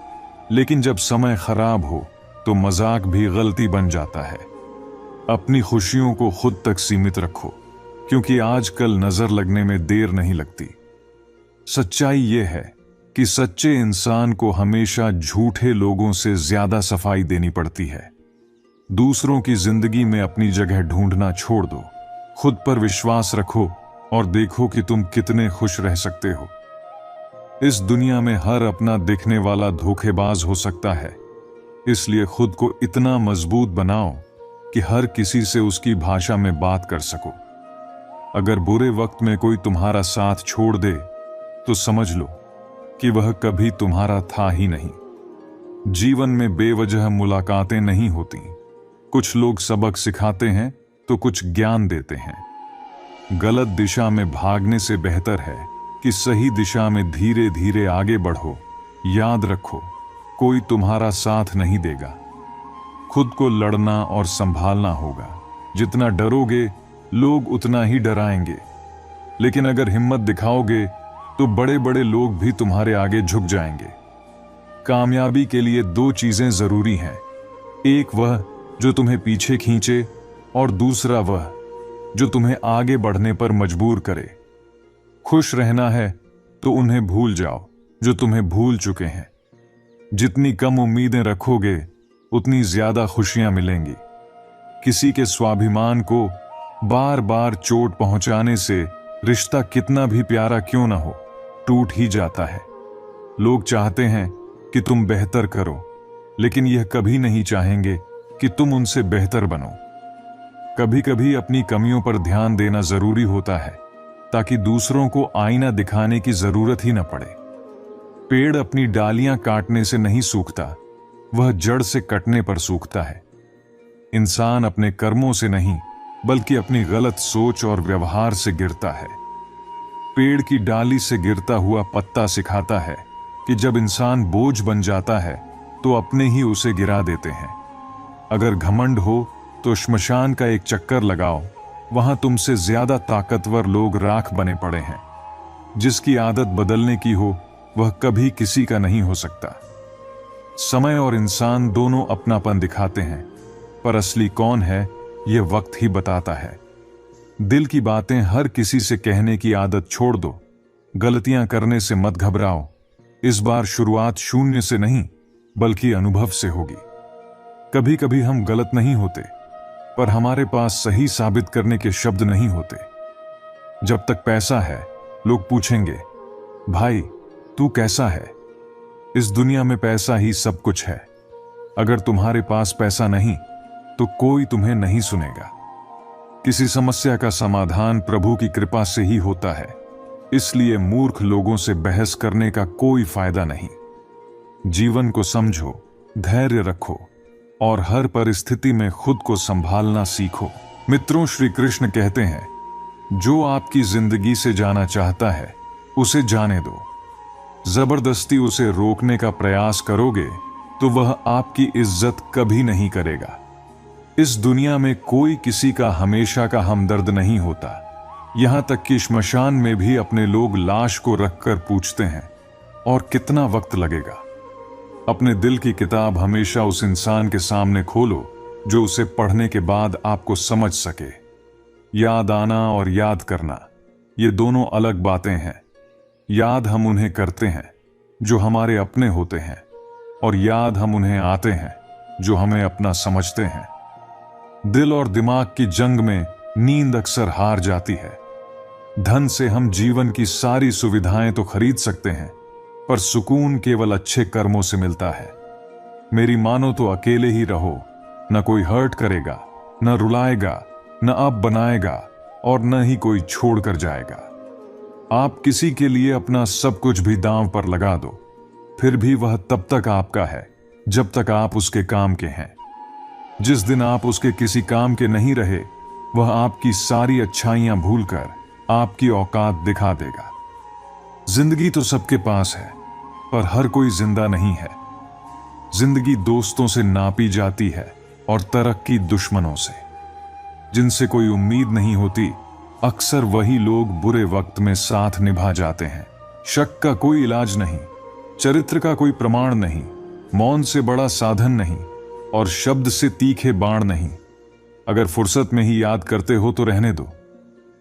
लेकिन जब समय खराब हो तो मजाक भी गलती बन जाता है। अपनी खुशियों को खुद तक सीमित रखो, क्योंकि आजकल नजर लगने में देर नहीं लगती। सच्चाई यह है कि सच्चे इंसान को हमेशा झूठे लोगों से ज्यादा सफाई देनी पड़ती है। दूसरों की जिंदगी में अपनी जगह ढूंढना छोड़ दो। खुद पर विश्वास रखो और देखो कि तुम कितने खुश रह सकते हो। इस दुनिया में हर अपना दिखने वाला धोखेबाज हो सकता है, इसलिए खुद को इतना मजबूत बनाओ कि हर किसी से उसकी भाषा में बात कर सको। अगर बुरे वक्त में कोई तुम्हारा साथ छोड़ दे तो समझ लो कि वह कभी तुम्हारा था ही नहीं। जीवन में बेवजह मुलाकातें नहीं होती। कुछ लोग सबक सिखाते हैं तो कुछ ज्ञान देते हैं। गलत दिशा में भागने से बेहतर है कि सही दिशा में धीरे धीरे आगे बढ़ो। याद रखो, कोई तुम्हारा साथ नहीं देगा। खुद को लड़ना और संभालना होगा। जितना डरोगे लोग उतना ही डराएंगे, लेकिन अगर हिम्मत दिखाओगे तो बड़े बड़े लोग भी तुम्हारे आगे झुक जाएंगे। कामयाबी के लिए दो चीजें जरूरी हैं, एक वह जो तुम्हें पीछे खींचे और दूसरा वह जो तुम्हें आगे बढ़ने पर मजबूर करे। खुश रहना है तो उन्हें भूल जाओ जो तुम्हें भूल चुके हैं। जितनी कम उम्मीदें रखोगे उतनी ज्यादा खुशियां मिलेंगी। किसी के स्वाभिमान को बार बार चोट पहुंचाने से रिश्ता कितना भी प्यारा क्यों ना हो, टूट ही जाता है। लोग चाहते हैं कि तुम बेहतर करो, लेकिन यह कभी नहीं चाहेंगे कि तुम उनसे बेहतर बनो। कभी कभी अपनी कमियों पर ध्यान देना जरूरी होता है, ताकि दूसरों को आईना दिखाने की जरूरत ही न पड़े। पेड़ अपनी डालियां काटने से नहीं सूखता, वह जड़ से कटने पर सूखता है। इंसान अपने कर्मों से नहीं, बल्कि अपनी गलत सोच और व्यवहार से गिरता है। पेड़ की डाली से गिरता हुआ पत्ता सिखाता है कि जब इंसान बोझ बन जाता है तो अपने ही उसे गिरा देते हैं। अगर घमंड हो तो श्मशान का एक चक्कर लगाओ, वहां तुमसे ज्यादा ताकतवर लोग राख बने पड़े हैं। जिसकी आदत बदलने की हो वह कभी किसी का नहीं हो सकता। समय और इंसान दोनों अपनापन दिखाते हैं, पर असली कौन है यह वक्त ही बताता है। दिल की बातें हर किसी से कहने की आदत छोड़ दो। गलतियां करने से मत घबराओ। इस बार शुरुआत शून्य से नहीं, बल्कि अनुभव से होगी। कभी कभी हम गलत नहीं होते, पर हमारे पास सही साबित करने के शब्द नहीं होते। जब तक पैसा है, लोग पूछेंगे, भाई तू कैसा है? इस दुनिया में पैसा ही सब कुछ है। अगर तुम्हारे पास पैसा नहीं तो कोई तुम्हें नहीं सुनेगा। किसी समस्या का समाधान प्रभु की कृपा से ही होता है, इसलिए मूर्ख लोगों से बहस करने का कोई फायदा नहीं। जीवन को समझो, धैर्य रखो और हर परिस्थिति में खुद को संभालना सीखो। मित्रों, श्री कृष्ण कहते हैं, जो आपकी जिंदगी से जाना चाहता है उसे जाने दो। जबरदस्ती उसे रोकने का प्रयास करोगे तो वह आपकी इज्जत कभी नहीं करेगा। इस दुनिया में कोई किसी का हमेशा का हमदर्द नहीं होता। यहां तक कि श्मशान में भी अपने लोग लाश को रखकर पूछते हैं, और कितना वक्त लगेगा? अपने दिल की किताब हमेशा उस इंसान के सामने खोलो जो उसे पढ़ने के बाद आपको समझ सके। याद आना और याद करना, ये दोनों अलग बातें हैं। याद हम उन्हें करते हैं जो हमारे अपने होते हैं, और याद हम उन्हें आते हैं जो हमें अपना समझते हैं। दिल और दिमाग की जंग में नींद अक्सर हार जाती है। धन से हम जीवन की सारी सुविधाएं तो खरीद सकते हैं, पर सुकून केवल अच्छे कर्मों से मिलता है। मेरी मानो तो अकेले ही रहो, न कोई हर्ट करेगा, न रुलाएगा, न अब बनाएगा, और न ही कोई छोड़ कर जाएगा। आप किसी के लिए अपना सब कुछ भी दांव पर लगा दो, फिर भी वह तब तक आपका है जब तक आप उसके काम के हैं। जिस दिन आप उसके किसी काम के नहीं रहे, वह आपकी सारी अच्छाइयां भूलकर आपकी औकात दिखा देगा। जिंदगी तो सबके पास है, पर हर कोई जिंदा नहीं है। जिंदगी दोस्तों से नापी जाती है और तरक्की दुश्मनों से। जिनसे कोई उम्मीद नहीं होती, अक्सर वही लोग बुरे वक्त में साथ निभा जाते हैं। शक का कोई इलाज नहीं, चरित्र का कोई प्रमाण नहीं, मौन से बड़ा साधन नहीं, और शब्द से तीखे बाण नहीं। अगर फुर्सत में ही याद करते हो तो रहने दो।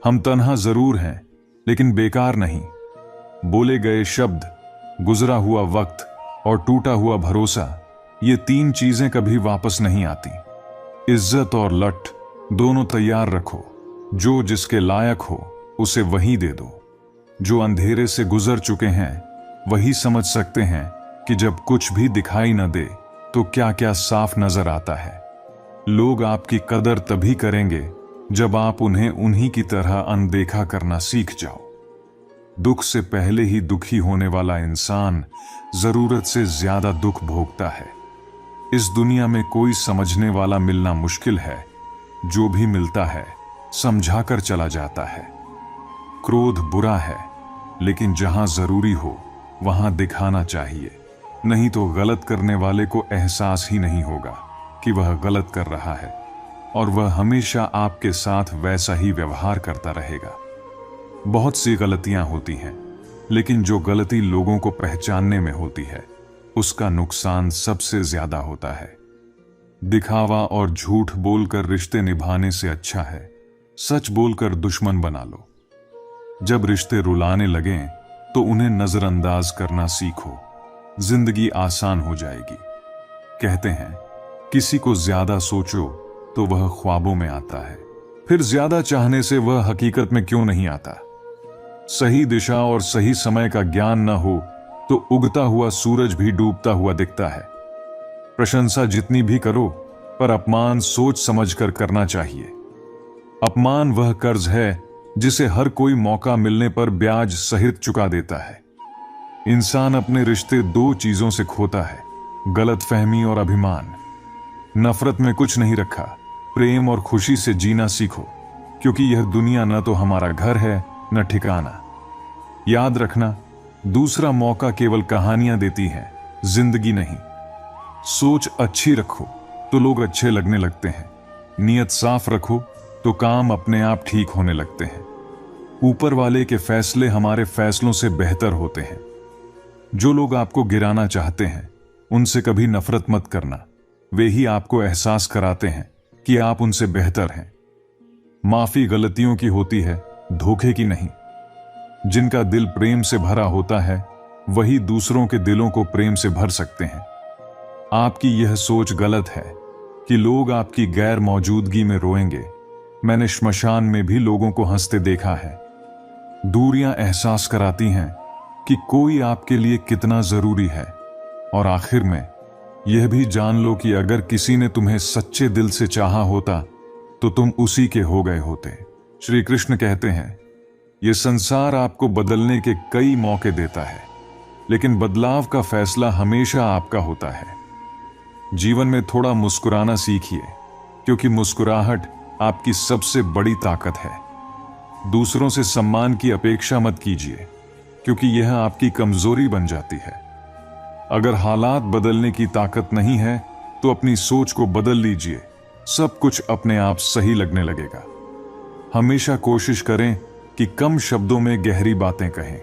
हम तन्हा जरूर हैं, लेकिन बेकार नहीं। बोले गए शब्द, गुजरा हुआ वक्त और टूटा हुआ भरोसा, ये तीन चीजें कभी वापस नहीं आती। इज्जत और लठ दोनों तैयार रखो। जो जिसके लायक हो उसे वही दे दो। जो अंधेरे से गुजर चुके हैं वही समझ सकते हैं कि जब कुछ भी दिखाई न दे तो क्या क्या साफ नजर आता है। लोग आपकी कदर तभी करेंगे जब आप उन्हें उन्हीं की तरह अनदेखा करना सीख जाओ। दुख से पहले ही दुखी होने वाला इंसान जरूरत से ज्यादा दुख भोगता है। इस दुनिया में कोई समझने वाला मिलना मुश्किल है। जो भी मिलता है समझाकर चला जाता है। क्रोध बुरा है, लेकिन जहां जरूरी हो वहां दिखाना चाहिए, नहीं तो गलत करने वाले को एहसास ही नहीं होगा कि वह गलत कर रहा है, और वह हमेशा आपके साथ वैसा ही व्यवहार करता रहेगा। बहुत सी गलतियां होती हैं, लेकिन जो गलती लोगों को पहचानने में होती है उसका नुकसान सबसे ज्यादा होता है। दिखावा और झूठ बोलकर रिश्ते निभाने से अच्छा है सच बोलकर दुश्मन बना लो। जब रिश्ते रुलाने लगें तो उन्हें नजरअंदाज करना सीखो, जिंदगी आसान हो जाएगी। कहते हैं किसी को ज्यादा सोचो तो वह ख्वाबों में आता है, फिर ज्यादा चाहने से वह हकीकत में क्यों नहीं आता। सही दिशा और सही समय का ज्ञान न हो तो उगता हुआ सूरज भी डूबता हुआ दिखता है। प्रशंसा जितनी भी करो, पर अपमान सोच समझकर करना चाहिए। अपमान वह कर्ज है जिसे हर कोई मौका मिलने पर ब्याज सहित चुका देता है। इंसान अपने रिश्ते दो चीजों से खोता है, गलतफहमी और अभिमान। नफरत में कुछ नहीं रखा, प्रेम और खुशी से जीना सीखो, क्योंकि यह दुनिया न तो हमारा घर है न ठिकाना। याद रखना, दूसरा मौका केवल कहानियां देती है, जिंदगी नहीं। सोच अच्छी रखो तो लोग अच्छे लगने लगते हैं, नीयत साफ रखो तो काम अपने आप ठीक होने लगते हैं। ऊपर वाले के फैसले हमारे फैसलों से बेहतर होते हैं। जो लोग आपको गिराना चाहते हैं उनसे कभी नफरत मत करना, वे ही आपको एहसास कराते हैं कि आप उनसे बेहतर हैं। माफी गलतियों की होती है, धोखे की नहीं। जिनका दिल प्रेम से भरा होता है वही दूसरों के दिलों को प्रेम से भर सकते हैं। आपकी यह सोच गलत है कि लोग आपकी गैर मौजूदगी में रोएंगे। मैंने श्मशान में भी लोगों को हंसते देखा है। दूरियां एहसास कराती हैं कि कोई आपके लिए कितना जरूरी है। और आखिर में यह भी जान लो कि अगर किसी ने तुम्हें सच्चे दिल से चाहा होता तो तुम उसी के हो गए होते। श्री कृष्ण कहते हैं, यह संसार आपको बदलने के कई मौके देता है, लेकिन बदलाव का फैसला हमेशा आपका होता है। जीवन में थोड़ा मुस्कुराना सीखिए, क्योंकि मुस्कुराहट आपकी सबसे बड़ी ताकत है। दूसरों से सम्मान की अपेक्षा मत कीजिए, क्योंकि यह आपकी कमजोरी बन जाती है। अगर हालात बदलने की ताकत नहीं है तो अपनी सोच को बदल लीजिए, सब कुछ अपने आप सही लगने लगेगा। हमेशा कोशिश करें कि कम शब्दों में गहरी बातें कहें।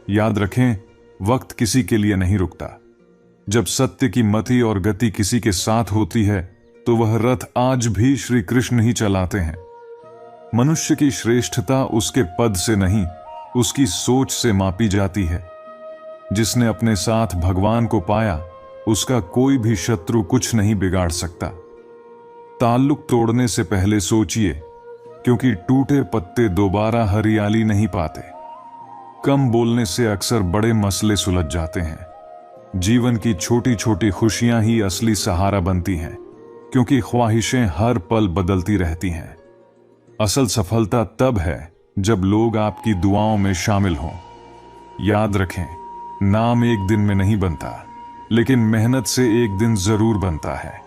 याद रखें, वक्त किसी के लिए नहीं रुकता। जब सत्य की मति और गति किसी के साथ होती है तो वह रथ आज भी श्री कृष्ण ही चलाते हैं। मनुष्य की श्रेष्ठता उसके पद से नहीं, उसकी सोच से मापी जाती है। जिसने अपने साथ भगवान को पाया, उसका कोई भी शत्रु कुछ नहीं बिगाड़ सकता। ताल्लुक तोड़ने से पहले सोचिए, क्योंकि टूटे पत्ते दोबारा हरियाली नहीं पाते। कम बोलने से अक्सर बड़े मसले सुलझ जाते हैं। जीवन की छोटी छोटी खुशियां ही असली सहारा बनती हैं, क्योंकि ख्वाहिशें हर पल बदलती रहती हैं। असल सफलता तब है जब लोग आपकी दुआओं में शामिल हों। याद रखें, नाम एक दिन में नहीं बनता, लेकिन मेहनत से एक दिन जरूर बनता है।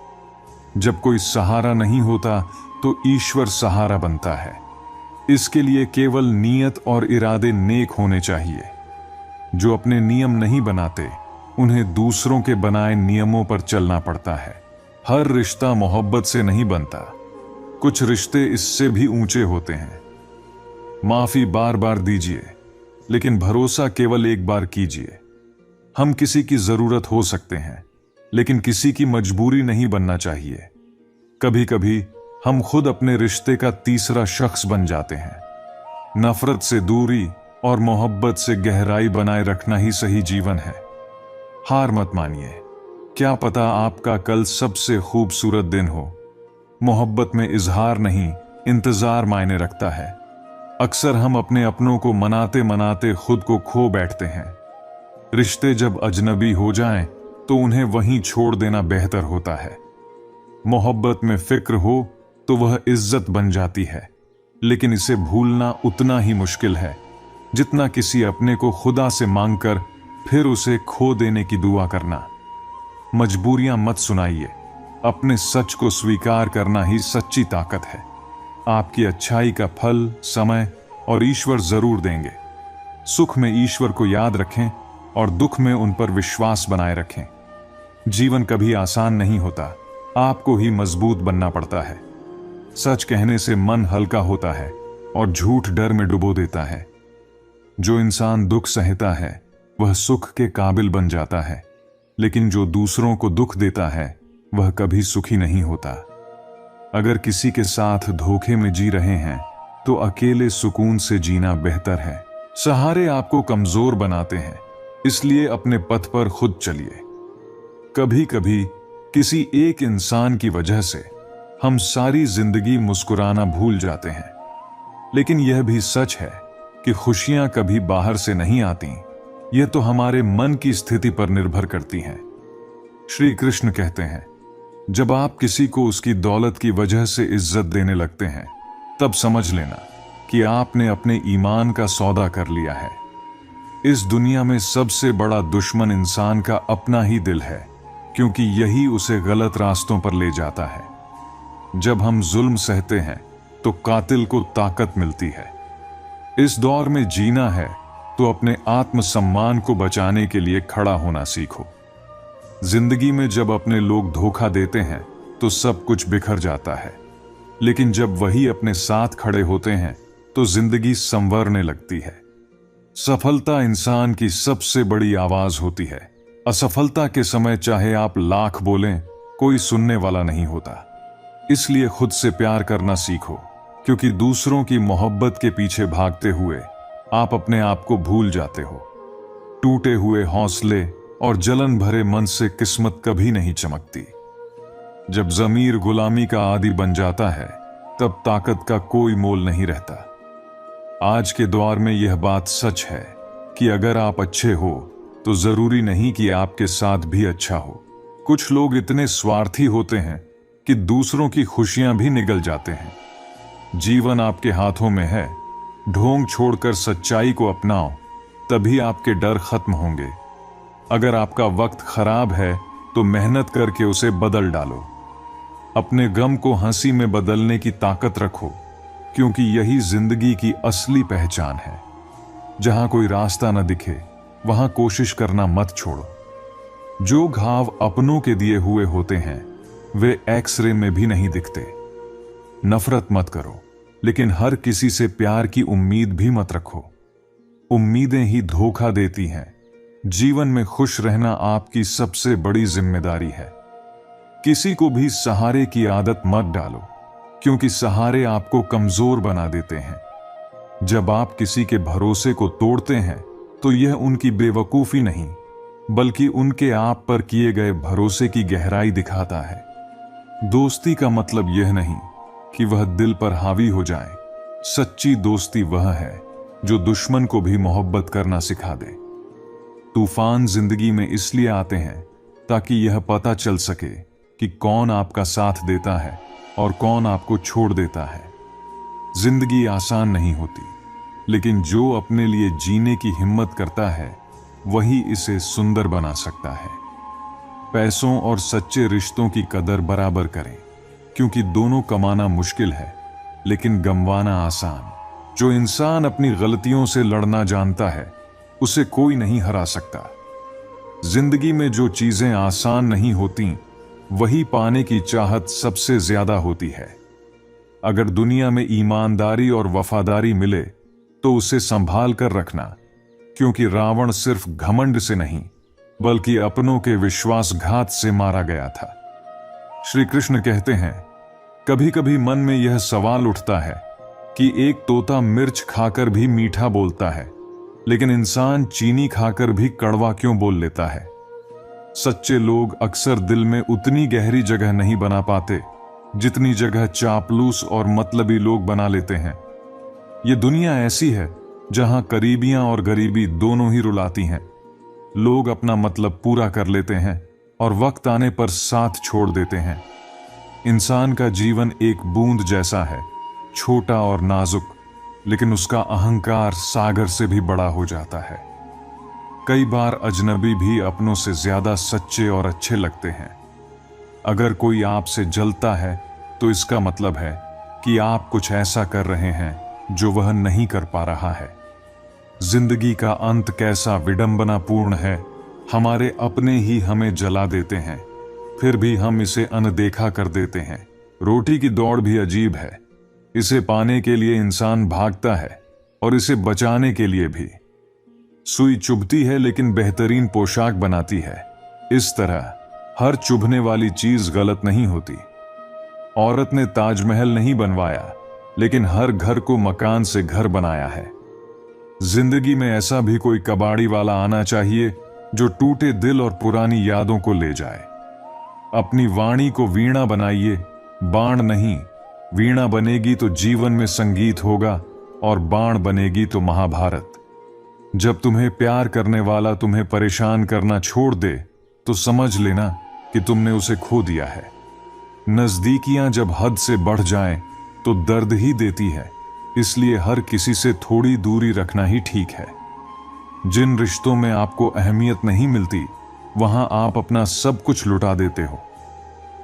जब कोई सहारा नहीं होता तो ईश्वर सहारा बनता है। इसके लिए केवल नीयत और इरादे नेक होने चाहिए। जो अपने नियम नहीं बनाते, उन्हें दूसरों के बनाए नियमों पर चलना पड़ता है। हर रिश्ता मोहब्बत से नहीं बनता, कुछ रिश्ते इससे भी ऊंचे होते हैं। माफी बार बार दीजिए, लेकिन भरोसा केवल एक बार कीजिए। हम किसी की जरूरत हो सकते हैं, लेकिन किसी की मजबूरी नहीं बनना चाहिए। कभी कभी हम खुद अपने रिश्ते का तीसरा शख्स बन जाते हैं। नफरत से दूरी और मोहब्बत से गहराई बनाए रखना ही सही जीवन है। हार मत मानिए, क्या पता आपका कल सबसे खूबसूरत दिन हो। मोहब्बत में इजहार नहीं, इंतजार मायने रखता है। अक्सर हम अपने अपनों को मनाते मनाते खुद को खो बैठते हैं। रिश्ते जब अजनबी हो जाएं, तो उन्हें वहीं छोड़ देना बेहतर होता है। मोहब्बत में फिक्र हो तो वह इज्जत बन जाती है, लेकिन इसे भूलना उतना ही मुश्किल है जितना किसी अपने को खुदा से मांगकर फिर उसे खो देने की दुआ करना। मजबूरियां मत सुनाइए, अपने सच को स्वीकार करना ही सच्ची ताकत है। आपकी अच्छाई का फल समय और ईश्वर जरूर देंगे। सुख में ईश्वर को याद रखें और दुख में उन पर विश्वास बनाए रखें। जीवन कभी आसान नहीं होता, आपको ही मजबूत बनना पड़ता है। सच कहने से मन हल्का होता है और झूठ डर में डुबो देता है। जो इंसान दुख सहता है वह सुख के काबिल बन जाता है, लेकिन जो दूसरों को दुख देता है वह कभी सुखी नहीं होता। अगर किसी के साथ धोखे में जी रहे हैं तो अकेले सुकून से जीना बेहतर है। सहारे आपको कमजोर बनाते हैं, इसलिए अपने पथ पर खुद चलिए। कभी कभी किसी एक इंसान की वजह से हम सारी जिंदगी मुस्कुराना भूल जाते हैं, लेकिन यह भी सच है कि खुशियां कभी बाहर से नहीं आती, यह तो हमारे मन की स्थिति पर निर्भर करती हैं। श्री कृष्ण कहते हैं, जब आप किसी को उसकी दौलत की वजह से इज्जत देने लगते हैं, तब समझ लेना कि आपने अपने ईमान का सौदा कर लिया है। इस दुनिया में सबसे बड़ा दुश्मन इंसान का अपना ही दिल है, क्योंकि यही उसे गलत रास्तों पर ले जाता है। जब हम जुल्म सहते हैं तो कातिल को ताकत मिलती है। इस दौर में जीना है तो अपने आत्मसम्मान को बचाने के लिए खड़ा होना सीखो। जिंदगी में जब अपने लोग धोखा देते हैं तो सब कुछ बिखर जाता है, लेकिन जब वही अपने साथ खड़े होते हैं तो जिंदगी संवरने लगती है। सफलता इंसान की सबसे बड़ी आवाज होती है। असफलता के समय चाहे आप लाख बोलें, कोई सुनने वाला नहीं होता। इसलिए खुद से प्यार करना सीखो, क्योंकि दूसरों की मोहब्बत के पीछे भागते हुए आप अपने आप को भूल जाते हो। टूटे हुए हौसले और जलन भरे मन से किस्मत कभी नहीं चमकती। जब ज़मीर गुलामी का आदी बन जाता है, तब ताकत का कोई मोल नहीं रहता। आज के दौर में यह बात सच है कि अगर आप अच्छे हो तो जरूरी नहीं कि आपके साथ भी अच्छा हो। कुछ लोग इतने स्वार्थी होते हैं कि दूसरों की खुशियां भी निगल जाते हैं। जीवन आपके हाथों में है, ढोंग छोड़कर सच्चाई को अपनाओ, तभी आपके डर खत्म होंगे। अगर आपका वक्त खराब है तो मेहनत करके उसे बदल डालो। अपने गम को हंसी में बदलने की ताकत रखो, क्योंकि यही जिंदगी की असली पहचान है। जहां कोई रास्ता न दिखे, वहां कोशिश करना मत छोड़ो। जो घाव अपनों के दिए हुए होते हैं, वे एक्सरे में भी नहीं दिखते। नफरत मत करो, लेकिन हर किसी से प्यार की उम्मीद भी मत रखो। उम्मीदें ही धोखा देती हैं। जीवन में खुश रहना आपकी सबसे बड़ी जिम्मेदारी है। किसी को भी सहारे की आदत मत डालो, क्योंकि सहारे आपको कमजोर बना देते हैं। जब आप किसी के भरोसे को तोड़ते हैं तो यह उनकी बेवकूफी नहीं, बल्कि उनके आप पर किए गए भरोसे की गहराई दिखाता है। दोस्ती का मतलब यह नहीं कि वह दिल पर हावी हो जाए। सच्ची दोस्ती वह है जो दुश्मन को भी मोहब्बत करना सिखा दे। तूफान जिंदगी में इसलिए आते हैं ताकि यह पता चल सके कि कौन आपका साथ देता है और कौन आपको छोड़ देता है। जिंदगी आसान नहीं होती, लेकिन जो अपने लिए जीने की हिम्मत करता है वही इसे सुंदर बना सकता है। पैसों और सच्चे रिश्तों की कदर बराबर करें, क्योंकि दोनों कमाना मुश्किल है, लेकिन गंवाना आसान। जो इंसान अपनी गलतियों से लड़ना जानता है, उसे कोई नहीं हरा सकता। जिंदगी में जो चीजें आसान नहीं होती, वही पाने की चाहत सबसे ज्यादा होती है। अगर दुनिया में ईमानदारी और वफादारी मिले तो उसे संभाल कर रखना, क्योंकि रावण सिर्फ घमंड से नहीं, बल्कि अपनों के विश्वासघात से मारा गया था। श्री कृष्ण कहते हैं, कभी कभी मन में यह सवाल उठता है कि एक तोता मिर्च खाकर भी मीठा बोलता है, लेकिन इंसान चीनी खाकर भी कड़वा क्यों बोल लेता है। सच्चे लोग अक्सर दिल में उतनी गहरी जगह नहीं बना पाते जितनी जगह चापलूस और मतलबी लोग बना लेते हैं। ये दुनिया ऐसी है जहां करीबियां और गरीबी दोनों ही रुलाती हैं। लोग अपना मतलब पूरा कर लेते हैं और वक्त आने पर साथ छोड़ देते हैं। इंसान का जीवन एक बूंद जैसा है, छोटा और नाजुक, लेकिन उसका अहंकार सागर से भी बड़ा हो जाता है। कई बार अजनबी भी अपनों से ज्यादा सच्चे और अच्छे लगते हैं। अगर कोई आपसे जलता है तो इसका मतलब है कि आप कुछ ऐसा कर रहे हैं जो वह नहीं कर पा रहा है। जिंदगी का अंत कैसा विडंबनापूर्ण है। हमारे अपने ही हमें जला देते हैं, फिर भी हम इसे अनदेखा कर देते हैं। रोटी की दौड़ भी अजीब है। इसे पाने के लिए इंसान भागता है और इसे बचाने के लिए भी। सुई चुभती है लेकिन बेहतरीन पोशाक बनाती है। इस तरह हर चुभने वाली चीज गलत नहीं होती। औरत ने ताजमहल नहीं बनवाया, लेकिन हर घर को मकान से घर बनाया है। जिंदगी में ऐसा भी कोई कबाड़ी वाला आना चाहिए जो टूटे दिल और पुरानी यादों को ले जाए। अपनी वाणी को वीणा बनाइए, बाण नहीं। वीणा बनेगी तो जीवन में संगीत होगा और बाण बनेगी तो महाभारत। जब तुम्हें प्यार करने वाला तुम्हें परेशान करना छोड़ दे तो समझ लेना कि तुमने उसे खो दिया है। नजदीकियां जब हद से बढ़ जाएं तो दर्द ही देती है, इसलिए हर किसी से थोड़ी दूरी रखना ही ठीक है। जिन रिश्तों में आपको अहमियत नहीं मिलती, वहां आप अपना सब कुछ लुटा देते हो।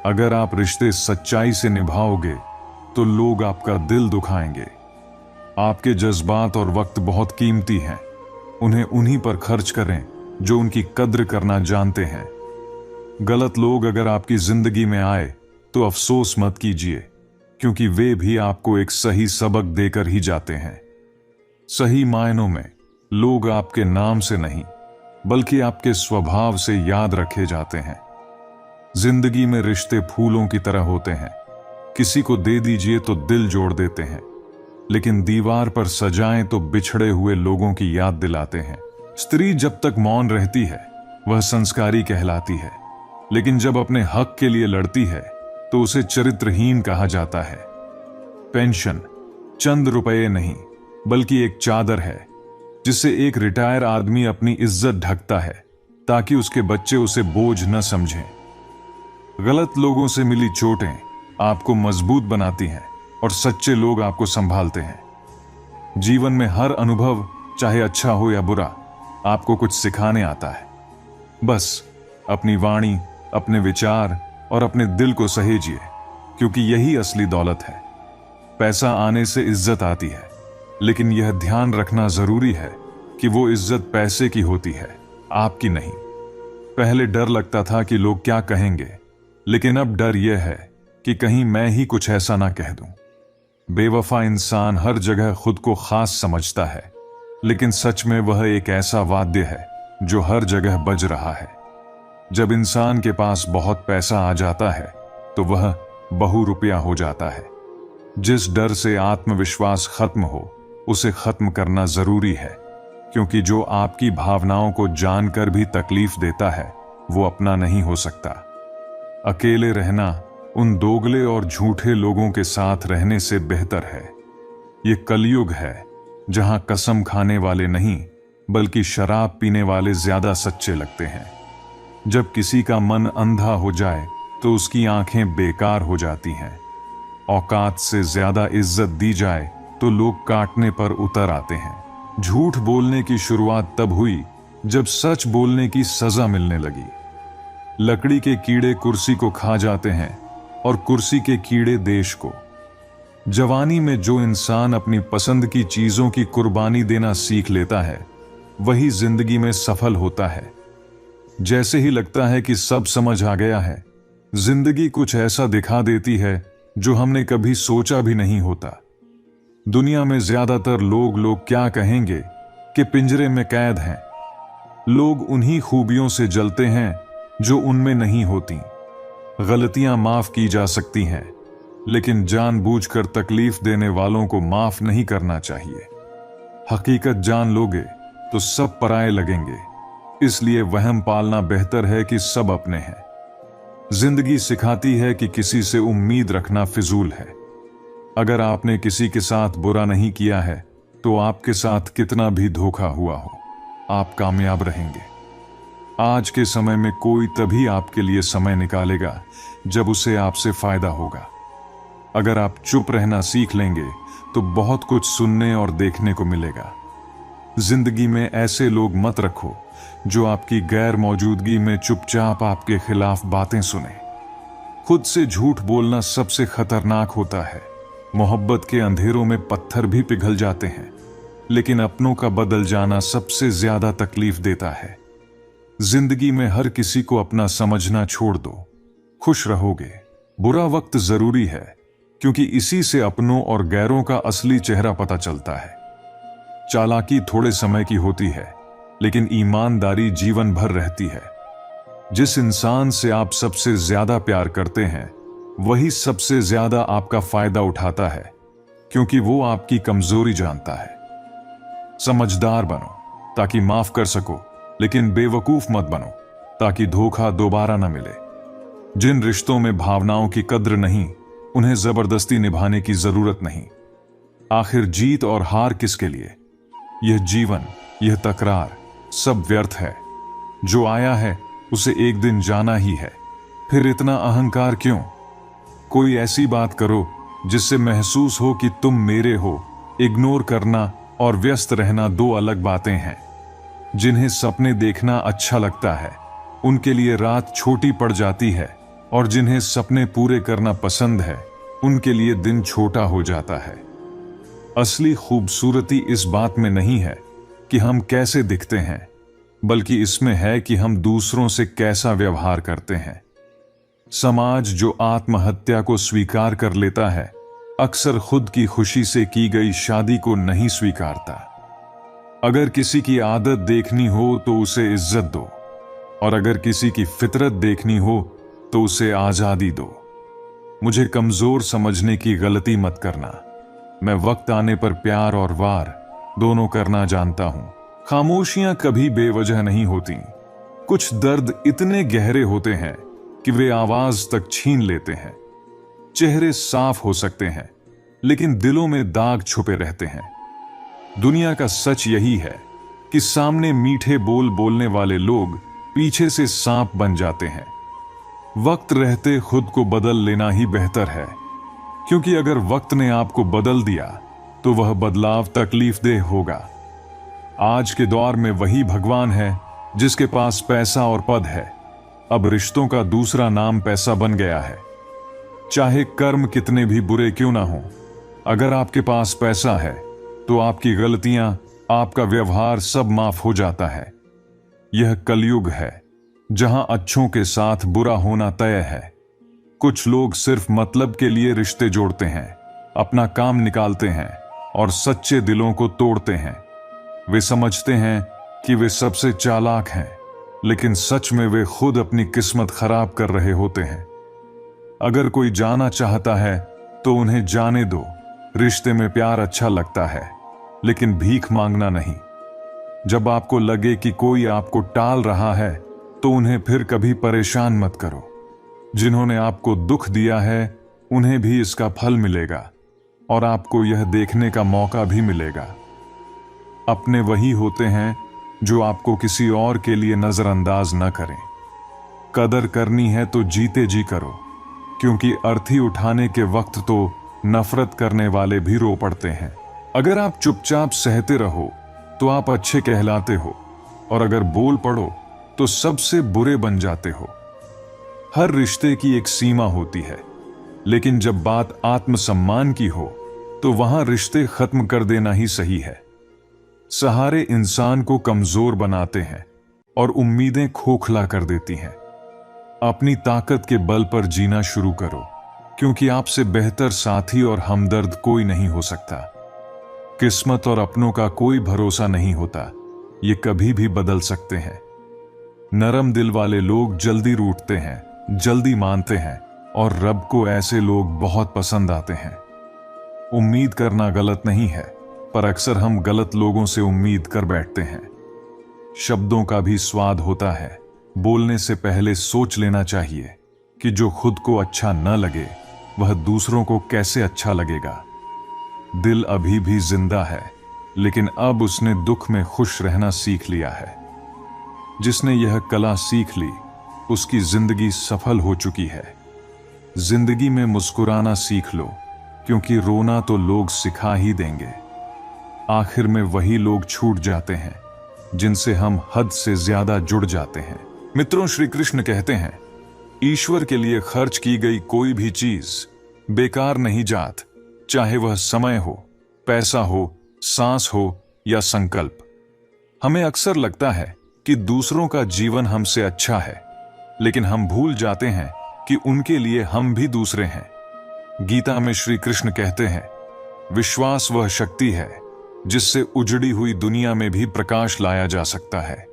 अगर आप रिश्ते सच्चाई से निभाओगे तो लोग आपका दिल दुखाएंगे। आपके जज्बात और वक्त बहुत कीमती हैं, उन्हें उन्हीं पर खर्च करें जो उनकी कद्र करना जानते हैं। गलत लोग अगर आपकी जिंदगी में आए तो अफसोस मत कीजिए, क्योंकि वे भी आपको एक सही सबक देकर ही जाते हैं। सही मायनों में लोग आपके नाम से नहीं, बल्कि आपके स्वभाव से याद रखे जाते हैं। जिंदगी में रिश्ते फूलों की तरह होते हैं, किसी को दे दीजिए तो दिल जोड़ देते हैं, लेकिन दीवार पर सजाएं तो बिछड़े हुए लोगों की याद दिलाते हैं। स्त्री जब तक मौन रहती है वह संस्कारी कहलाती है, लेकिन जब अपने हक के लिए लड़ती है तो उसे चरित्रहीन कहा जाता है। पेंशन चंद रुपये नहीं, बल्कि एक चादर है जिससे एक रिटायर आदमी अपनी इज्जत ढकता है, ताकि उसके बच्चे उसे बोझ न समझें। गलत लोगों से मिली चोटें आपको मजबूत बनाती हैं और सच्चे लोग आपको संभालते हैं। जीवन में हर अनुभव, चाहे अच्छा हो या बुरा, आपको कुछ सिखाने आता है। बस अपनी वाणी, अपने विचार और अपने दिल को सहेजिए, क्योंकि यही असली दौलत है। पैसा आने से इज्जत आती है, लेकिन यह ध्यान रखना जरूरी है कि वो इज्जत पैसे की होती है, आपकी नहीं। पहले डर लगता था कि लोग क्या कहेंगे, लेकिन अब डर यह है कि कहीं मैं ही कुछ ऐसा ना कह दूं। बेवफा इंसान हर जगह खुद को खास समझता है, लेकिन सच में वह एक ऐसा वाद्य है जो हर जगह बज रहा है। जब इंसान के पास बहुत पैसा आ जाता है तो वह बहुरुपया हो जाता है। जिस डर से आत्मविश्वास खत्म हो, उसे खत्म करना जरूरी है, क्योंकि जो आपकी भावनाओं को जानकर भी तकलीफ देता है वो अपना नहीं हो सकता। अकेले रहना उन दोगले और झूठे लोगों के साथ रहने से बेहतर है। ये कलयुग है जहां कसम खाने वाले नहीं, बल्कि शराब पीने वाले ज्यादा सच्चे लगते हैं। जब किसी का मन अंधा हो जाए तो उसकी आंखें बेकार हो जाती हैं। औकात से ज्यादा इज्जत दी जाए तो लोग काटने पर उतर आते हैं। झूठ बोलने की शुरुआत तब हुई जब सच बोलने की सजा मिलने लगी। लकड़ी के कीड़े कुर्सी को खा जाते हैं और कुर्सी के कीड़े देश को। जवानी में जो इंसान अपनी पसंद की चीजों की कुर्बानी देना सीख लेता है, वही जिंदगी में सफल होता है। जैसे ही लगता है कि सब समझ आ गया है, जिंदगी कुछ ऐसा दिखा देती है जो हमने कभी सोचा भी नहीं होता। दुनिया में ज्यादातर लोग क्या कहेंगे कि पिंजरे में कैद हैं। लोग उन्हीं खूबियों से जलते हैं जो उनमें नहीं होती। गलतियां माफ की जा सकती हैं, लेकिन जानबूझकर तकलीफ देने वालों को माफ नहीं करना चाहिए। हकीकत जान लोगे तो सब पराये लगेंगे, इसलिए वहम पालना बेहतर है कि सब अपने हैं। जिंदगी सिखाती है कि किसी से उम्मीद रखना फिजूल है। अगर आपने किसी के साथ बुरा नहीं किया है तो आपके साथ कितना भी धोखा हुआ हो, आप कामयाब रहेंगे। आज के समय में कोई तभी आपके लिए समय निकालेगा जब उसे आपसे फायदा होगा। अगर आप चुप रहना सीख लेंगे तो बहुत कुछ सुनने और देखने को मिलेगा। जिंदगी में ऐसे लोग मत रखो जो आपकी गैर मौजूदगी में चुपचाप आपके खिलाफ बातें सुने। खुद से झूठ बोलना सबसे खतरनाक होता है। मोहब्बत के अंधेरों में पत्थर भी पिघल जाते हैं, लेकिन अपनों का बदल जाना सबसे ज्यादा तकलीफ देता है। जिंदगी में हर किसी को अपना समझना छोड़ दो, खुश रहोगे। बुरा वक्त जरूरी है, क्योंकि इसी से अपनों और गैरों का असली चेहरा पता चलता है। चालाकी थोड़े समय की होती है, लेकिन ईमानदारी जीवन भर रहती है। जिस इंसान से आप सबसे ज्यादा प्यार करते हैं वही सबसे ज्यादा आपका फायदा उठाता है, क्योंकि वो आपकी कमजोरी जानता है। समझदार बनो ताकि माफ कर सको, लेकिन बेवकूफ मत बनो ताकि धोखा दोबारा न मिले। जिन रिश्तों में भावनाओं की कद्र नहीं, उन्हें जबरदस्ती निभाने की जरूरत नहीं। आखिर जीत और हार किसके लिए? यह जीवन, यह तकरार सब व्यर्थ है। जो आया है उसे एक दिन जाना ही है, फिर इतना अहंकार क्यों? कोई ऐसी बात करो जिससे महसूस हो कि तुम मेरे हो। इग्नोर करना और व्यस्त रहना दो अलग बातें हैं। जिन्हें सपने देखना अच्छा लगता है, उनके लिए रात छोटी पड़ जाती है, और जिन्हें सपने पूरे करना पसंद है, उनके लिए दिन छोटा हो जाता है। असली खूबसूरती इस बात में नहीं है कि हम कैसे दिखते हैं, बल्कि इसमें है कि हम दूसरों से कैसा व्यवहार करते हैं। समाज जो आत्महत्या को स्वीकार कर लेता है, अक्सर खुद की खुशी से की गई शादी को नहीं स्वीकारता। अगर किसी की आदत देखनी हो तो उसे इज्जत दो, और अगर किसी की फितरत देखनी हो तो उसे आजादी दो। मुझे कमजोर समझने की गलती मत करना। मैं वक्त आने पर प्यार और वार दोनों करना जानता हूं। खामोशियां कभी बेवजह नहीं होती। कुछ दर्द इतने गहरे होते हैं कि वे आवाज तक छीन लेते हैं। चेहरे साफ हो सकते हैं, लेकिन दिलों में दाग छुपे रहते हैं। दुनिया का सच यही है कि सामने मीठे बोल बोलने वाले लोग पीछे से सांप बन जाते हैं। वक्त रहते खुद को बदल लेना ही बेहतर है, क्योंकि अगर वक्त ने आपको बदल दिया तो वह बदलाव तकलीफदेह होगा। आज के दौर में वही भगवान है जिसके पास पैसा और पद है। अब रिश्तों का दूसरा नाम पैसा बन गया है। चाहे कर्म कितने भी बुरे क्यों ना हो, अगर आपके पास पैसा है तो आपकी गलतियां, आपका व्यवहार सब माफ हो जाता है। यह कलयुग है जहां अच्छों के साथ बुरा होना तय है। कुछ लोग सिर्फ मतलब के लिए रिश्ते जोड़ते हैं, अपना काम निकालते हैं और सच्चे दिलों को तोड़ते हैं। वे समझते हैं कि वे सबसे चालाक हैं, लेकिन सच में वे खुद अपनी किस्मत खराब कर रहे होते हैं। अगर कोई जाना चाहता है तो उन्हें जाने दो। रिश्ते में प्यार अच्छा लगता है, लेकिन भीख मांगना नहीं। जब आपको लगे कि कोई आपको टाल रहा है तो उन्हें फिर कभी परेशान मत करो। जिन्होंने आपको दुख दिया है उन्हें भी इसका फल मिलेगा, और आपको यह देखने का मौका भी मिलेगा। अपने वही होते हैं जो आपको किसी और के लिए नजरअंदाज न करें। कदर करनी है तो जीते जी करो, क्योंकि अर्थी उठाने के वक्त तो नफरत करने वाले भी रो पड़ते हैं। अगर आप चुपचाप सहते रहो तो आप अच्छे कहलाते हो, और अगर बोल पड़ो तो सबसे बुरे बन जाते हो। हर रिश्ते की एक सीमा होती है, लेकिन जब बात आत्मसम्मान की हो तो वहां रिश्ते खत्म कर देना ही सही है। सहारे इंसान को कमजोर बनाते हैं और उम्मीदें खोखला कर देती हैं। अपनी ताकत के बल पर जीना शुरू करो, क्योंकि आपसे बेहतर साथी और हमदर्द कोई नहीं हो सकता। किस्मत और अपनों का कोई भरोसा नहीं होता, ये कभी भी बदल सकते हैं। नरम दिल वाले लोग जल्दी रूठते हैं, जल्दी मानते हैं, और रब को ऐसे लोग बहुत पसंद आते हैं। उम्मीद करना गलत नहीं है, पर अक्सर हम गलत लोगों से उम्मीद कर बैठते हैं। शब्दों का भी स्वाद होता है। बोलने से पहले सोच लेना चाहिए कि जो खुद को अच्छा न लगे वह दूसरों को कैसे अच्छा लगेगा। दिल अभी भी जिंदा है, लेकिन अब उसने दुख में खुश रहना सीख लिया है। जिसने यह कला सीख ली, उसकी जिंदगी सफल हो चुकी है। जिंदगी में मुस्कुराना सीख लो, क्योंकि रोना तो लोग सिखा ही देंगे। आखिर में वही लोग छूट जाते हैं जिनसे हम हद से ज्यादा जुड़ जाते हैं। मित्रों, श्री कृष्ण कहते हैं, ईश्वर के लिए खर्च की गई कोई भी चीज बेकार नहीं जात, चाहे वह समय हो, पैसा हो, सांस हो या संकल्प। हमें अक्सर लगता है कि दूसरों का जीवन हमसे अच्छा है, लेकिन हम भूल जाते हैं कि उनके लिए हम भी दूसरे हैं। गीता में श्री कृष्ण कहते हैं, विश्वास वह शक्ति है जिससे उजड़ी हुई दुनिया में भी प्रकाश लाया जा सकता है।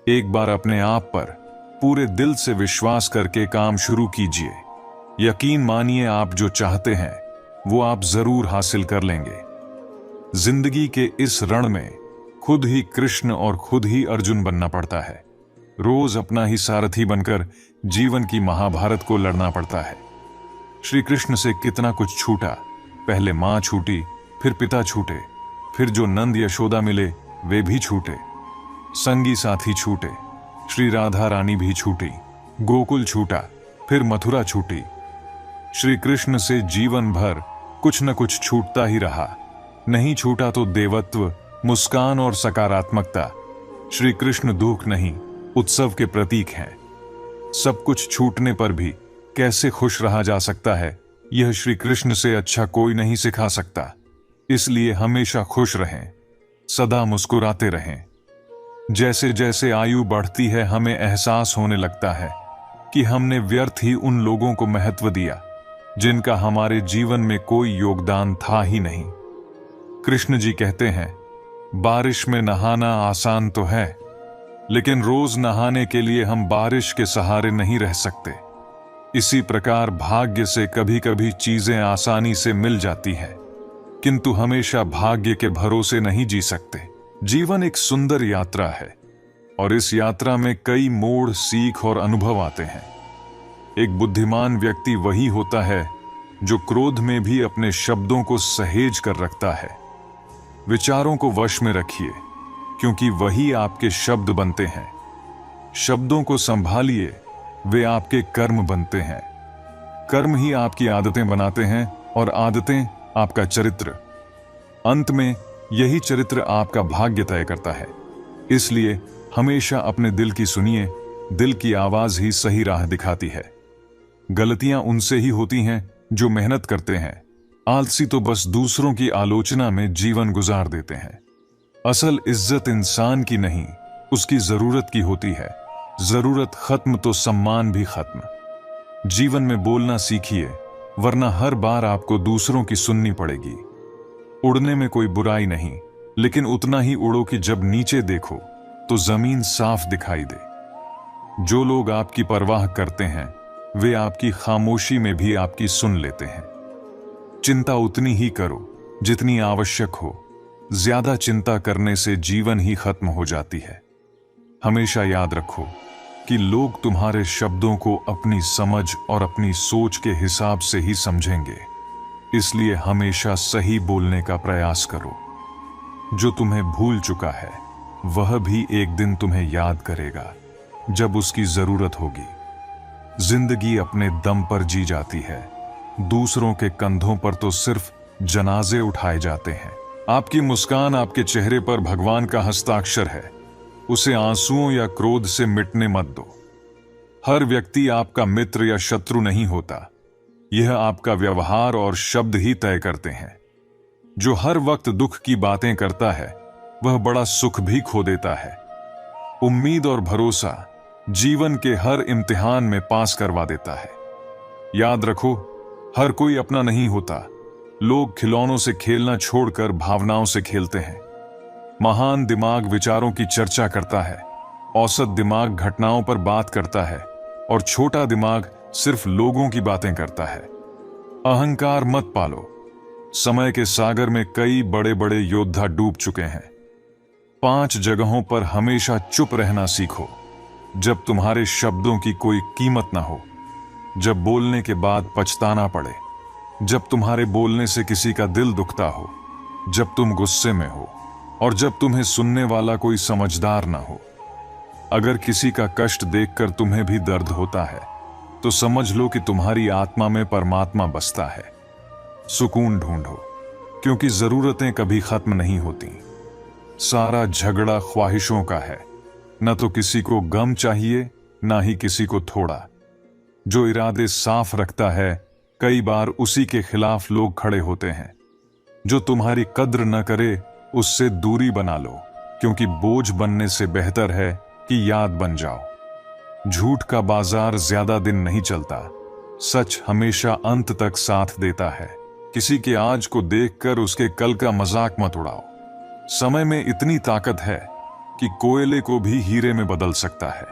एक बार अपने आप पर पूरे दिल से विश्वास करके काम शुरू कीजिए। यकीन मानिए, आप जो चाहते हैं वो आप जरूर हासिल कर लेंगे। जिंदगी के इस रण में खुद ही कृष्ण और खुद ही अर्जुन बनना पड़ता है। रोज अपना ही सारथी बनकर जीवन की महाभारत को लड़ना पड़ता है। श्री कृष्ण से कितना कुछ छूटा। पहले मां छूटी, फिर पिता छूटे, फिर जो नंद यशोदा मिले वे भी छूटे, संगी साथी छूटे, श्री राधा रानी भी छूटी, गोकुल छूटा, फिर मथुरा छूटी। श्री कृष्ण से जीवन भर कुछ न कुछ छूटता ही रहा। नहीं छूटा तो देवत्व, मुस्कान और सकारात्मकता। श्री कृष्ण दुख नहीं, उत्सव के प्रतीक हैं। सब कुछ छूटने पर भी कैसे खुश रहा जा सकता है, यह श्री कृष्ण से अच्छा कोई नहीं सिखा सकता। इसलिए हमेशा खुश रहें, सदा मुस्कुराते रहें। जैसे जैसे आयु बढ़ती है, हमें एहसास होने लगता है कि हमने व्यर्थ ही उन लोगों को महत्व दिया जिनका हमारे जीवन में कोई योगदान था ही नहीं। कृष्ण जी कहते हैं, बारिश में नहाना आसान तो है, लेकिन रोज नहाने के लिए हम बारिश के सहारे नहीं रह सकते। इसी प्रकार भाग्य से कभी कभी चीजें आसानी से मिल जाती हैं, किंतु हमेशा भाग्य के भरोसे नहीं जी सकते। जीवन एक सुंदर यात्रा है और इस यात्रा में कई मोड़, सीख और अनुभव आते हैं। एक बुद्धिमान व्यक्ति वही होता है जो क्रोध में भी अपने शब्दों को सहेज कर रखता है। विचारों को वश में रखिए, क्योंकि वही आपके शब्द बनते हैं। शब्दों को संभालिए, वे आपके कर्म बनते हैं। कर्म ही आपकी आदतें बनाते हैं और आदतें आपका चरित्र। अंत में यही चरित्र आपका भाग्य तय करता है। इसलिए हमेशा अपने दिल की सुनिए, दिल की आवाज ही सही राह दिखाती है। गलतियां उनसे ही होती हैं जो मेहनत करते हैं। आलसी तो बस दूसरों की आलोचना में जीवन गुजार देते हैं। असल इज्जत इंसान की नहीं, उसकी जरूरत की होती है। जरूरत खत्म तो सम्मान भी खत्म। जीवन में बोलना सीखिए, वरना हर बार आपको दूसरों की सुननी पड़ेगी। उड़ने में कोई बुराई नहीं, लेकिन उतना ही उड़ो कि जब नीचे देखो तो जमीन साफ दिखाई दे। जो लोग आपकी परवाह करते हैं, वे आपकी खामोशी में भी आपकी सुन लेते हैं। चिंता उतनी ही करो जितनी आवश्यक हो। ज्यादा चिंता करने से जीवन ही खत्म हो जाती है। हमेशा याद रखो कि लोग तुम्हारे शब्दों को अपनी समझ और अपनी सोच के हिसाब से ही समझेंगे। इसलिए हमेशा सही बोलने का प्रयास करो। जो तुम्हें भूल चुका है, वह भी एक दिन तुम्हें याद करेगा जब उसकी जरूरत होगी। जिंदगी अपने दम पर जी जाती है। दूसरों के कंधों पर तो सिर्फ जनाजे उठाए जाते हैं। आपकी मुस्कान आपके चेहरे पर भगवान का हस्ताक्षर है। उसे आंसुओं या क्रोध से मिटने मत दो। हर व्यक्ति आपका मित्र या शत्रु नहीं होता। यह आपका व्यवहार और शब्द ही तय करते हैं। जो हर वक्त दुख की बातें करता है, वह बड़ा सुख भी खो देता है। उम्मीद और भरोसा जीवन के हर इम्तिहान में पास करवा देता है। याद रखो, हर कोई अपना नहीं होता। लोग खिलौनों से खेलना छोड़कर भावनाओं से खेलते हैं। महान दिमाग विचारों की चर्चा करता है, औसत दिमाग घटनाओं पर बात करता है और छोटा दिमाग सिर्फ लोगों की बातें करता है। अहंकार मत पालो। समय के सागर में कई बड़े बड़े योद्धा डूब चुके हैं। 5 जगहों पर हमेशा चुप रहना सीखो। जब तुम्हारे शब्दों की कोई कीमत ना हो, जब बोलने के बाद पछताना पड़े, जब तुम्हारे बोलने से किसी का दिल दुखता हो, जब तुम गुस्से में हो और जब तुम्हें सुनने वाला कोई समझदार ना हो। अगर किसी का कष्ट देखकर तुम्हें भी दर्द होता है, तो समझ लो कि तुम्हारी आत्मा में परमात्मा बसता है। सुकून ढूंढो, क्योंकि जरूरतें कभी खत्म नहीं होती। सारा झगड़ा ख्वाहिशों का है। न तो किसी को गम चाहिए, ना ही किसी को थोड़ा। जो इरादे साफ रखता है, कई बार उसी के खिलाफ लोग खड़े होते हैं। जो तुम्हारी कद्र न करे, उससे दूरी बना लो, क्योंकि बोझ बनने से बेहतर है कि याद बन जाओ। झूठ का बाजार ज्यादा दिन नहीं चलता। सच हमेशा अंत तक साथ देता है। किसी के आज को देखकर उसके कल का मजाक मत उड़ाओ। समय में इतनी ताकत है कि कोयले को भी हीरे में बदल सकता है।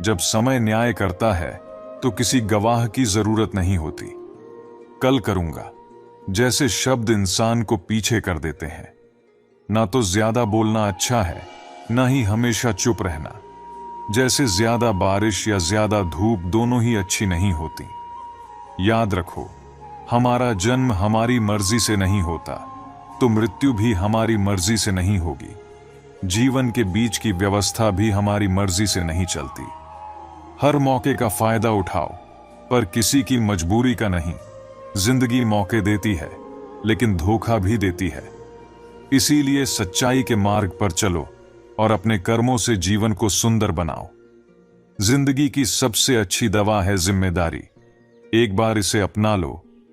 जब समय न्याय करता है, तो किसी गवाह की जरूरत नहीं होती। कल करूंगा जैसे शब्द इंसान को पीछे कर देते हैं। ना तो ज्यादा बोलना अच्छा है, ना ही हमेशा चुप रहना। जैसे ज्यादा बारिश या ज्यादा धूप दोनों ही अच्छी नहीं होती। याद रखो, हमारा जन्म हमारी मर्जी से नहीं होता, तो मृत्यु भी हमारी मर्जी से नहीं होगी। जीवन के बीच की व्यवस्था भी हमारी मर्जी से नहीं चलती। हर मौके का फायदा उठाओ, पर किसी की मजबूरी का नहीं। जिंदगी मौके देती है, लेकिन धोखा भी देती है। इसीलिए सच्चाई के मार्ग पर चलो और अपने कर्मों से जीवन को सुंदर बनाओ। जिंदगी की सबसे अच्छी दवा है जिम्मेदारी। एक बार इसे अपना लो,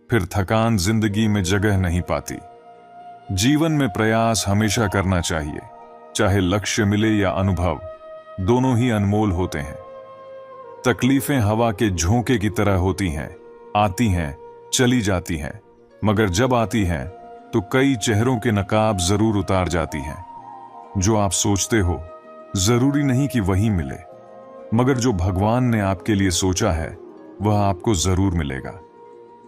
फिर थकान जिंदगी में जगह नहीं पाती। जीवन में प्रयास हमेशा करना चाहिए, चाहे लक्ष्य मिले या अनुभव, दोनों ही अनमोल होते हैं। तकलीफें हवा के झोंके की तरह होती हैं, आती हैं, चली जाती हैं, मगर जब आती हैं तो कई चेहरों के नकाब जरूर उतार जाती हैं। जो आप सोचते हो जरूरी नहीं कि वही मिले, मगर जो भगवान ने आपके लिए सोचा है वह आपको जरूर मिलेगा।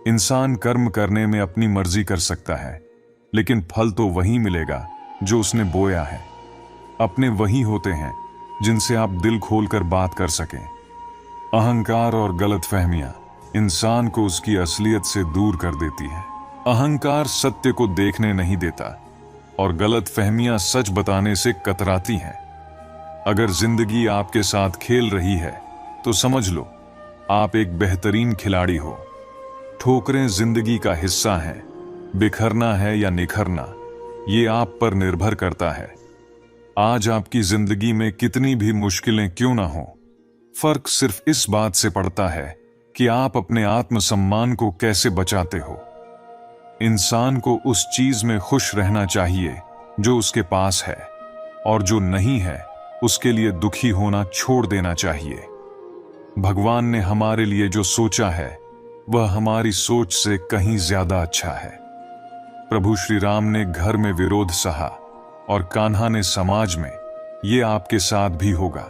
इंसान कर्म करने में अपनी मर्जी कर सकता है, लेकिन फल तो वही मिलेगा जो उसने बोया है। अपने वही होते हैं जिनसे आप दिल खोलकर बात कर सकें। अहंकार और गलतफहमियां इंसान को उसकी असलियत से दूर कर देती है। अहंकार सत्य को देखने नहीं देता और गलतफहमियां सच बताने से कतराती हैं। अगर जिंदगी आपके साथ खेल रही है तो समझ लो आप एक बेहतरीन खिलाड़ी हो। ठोकरें जिंदगी का हिस्सा हैं, बिखरना है या निखरना ये आप पर निर्भर करता है। आज आपकी जिंदगी में कितनी भी मुश्किलें क्यों ना हो, फर्क सिर्फ इस बात से पड़ता है कि आप अपने आत्मसम्मान को कैसे बचाते हो। इंसान को उस चीज में खुश रहना चाहिए जो उसके पास है, और जो नहीं है उसके लिए दुखी होना छोड़ देना चाहिए। भगवान ने हमारे लिए जो सोचा है वह हमारी सोच से कहीं ज्यादा अच्छा है। प्रभु श्री राम ने घर में विरोध सहा और कान्हा ने समाज में, ये आपके साथ भी होगा।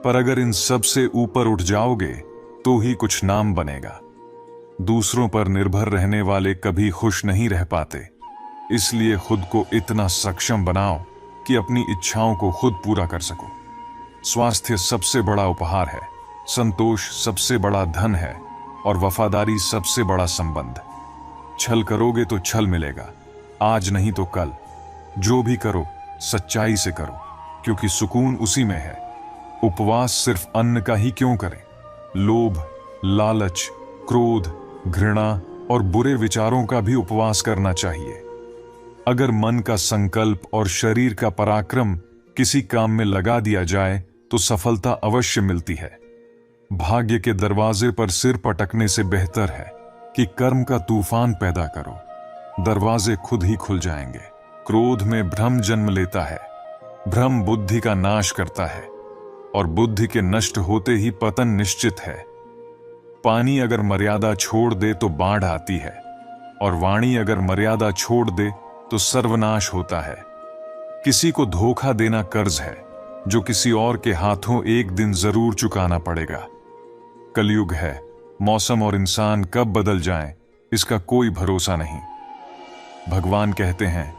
पर अगर इन सब से ऊपर उठ जाओगे तो ही कुछ नाम बनेगा। दूसरों पर निर्भर रहने वाले कभी खुश नहीं रह पाते। इसलिए खुद को इतना सक्षम बनाओ कि अपनी इच्छाओं को खुद पूरा कर सको। स्वास्थ्य सबसे बड़ा उपहार है, संतोष सबसे बड़ा धन है और वफादारी सबसे बड़ा संबंध। छल करोगे तो छल मिलेगा, आज नहीं तो कल। जो भी करो सच्चाई से करो, क्योंकि सुकून उसी में है। उपवास सिर्फ अन्न का ही क्यों करें? लोभ, लालच, क्रोध, घृणा और बुरे विचारों का भी उपवास करना चाहिए। अगर मन का संकल्प और शरीर का पराक्रम किसी काम में लगा दिया जाए तो सफलता अवश्य मिलती है। भाग्य के दरवाजे पर सिर पटकने से बेहतर है कि कर्म का तूफान पैदा करो, दरवाजे खुद ही खुल जाएंगे। क्रोध में भ्रम जन्म लेता है, भ्रम बुद्धि का नाश करता है और बुद्धि के नष्ट होते ही पतन निश्चित है। पानी अगर मर्यादा छोड़ दे तो बाढ़ आती है, और वाणी अगर मर्यादा छोड़ दे तो सर्वनाश होता है। किसी को धोखा देना कर्ज है जो किसी और के हाथों एक दिन जरूर चुकाना पड़ेगा। कलयुग है, मौसम और इंसान कब बदल जाएं इसका कोई भरोसा नहीं। भगवान कहते हैं,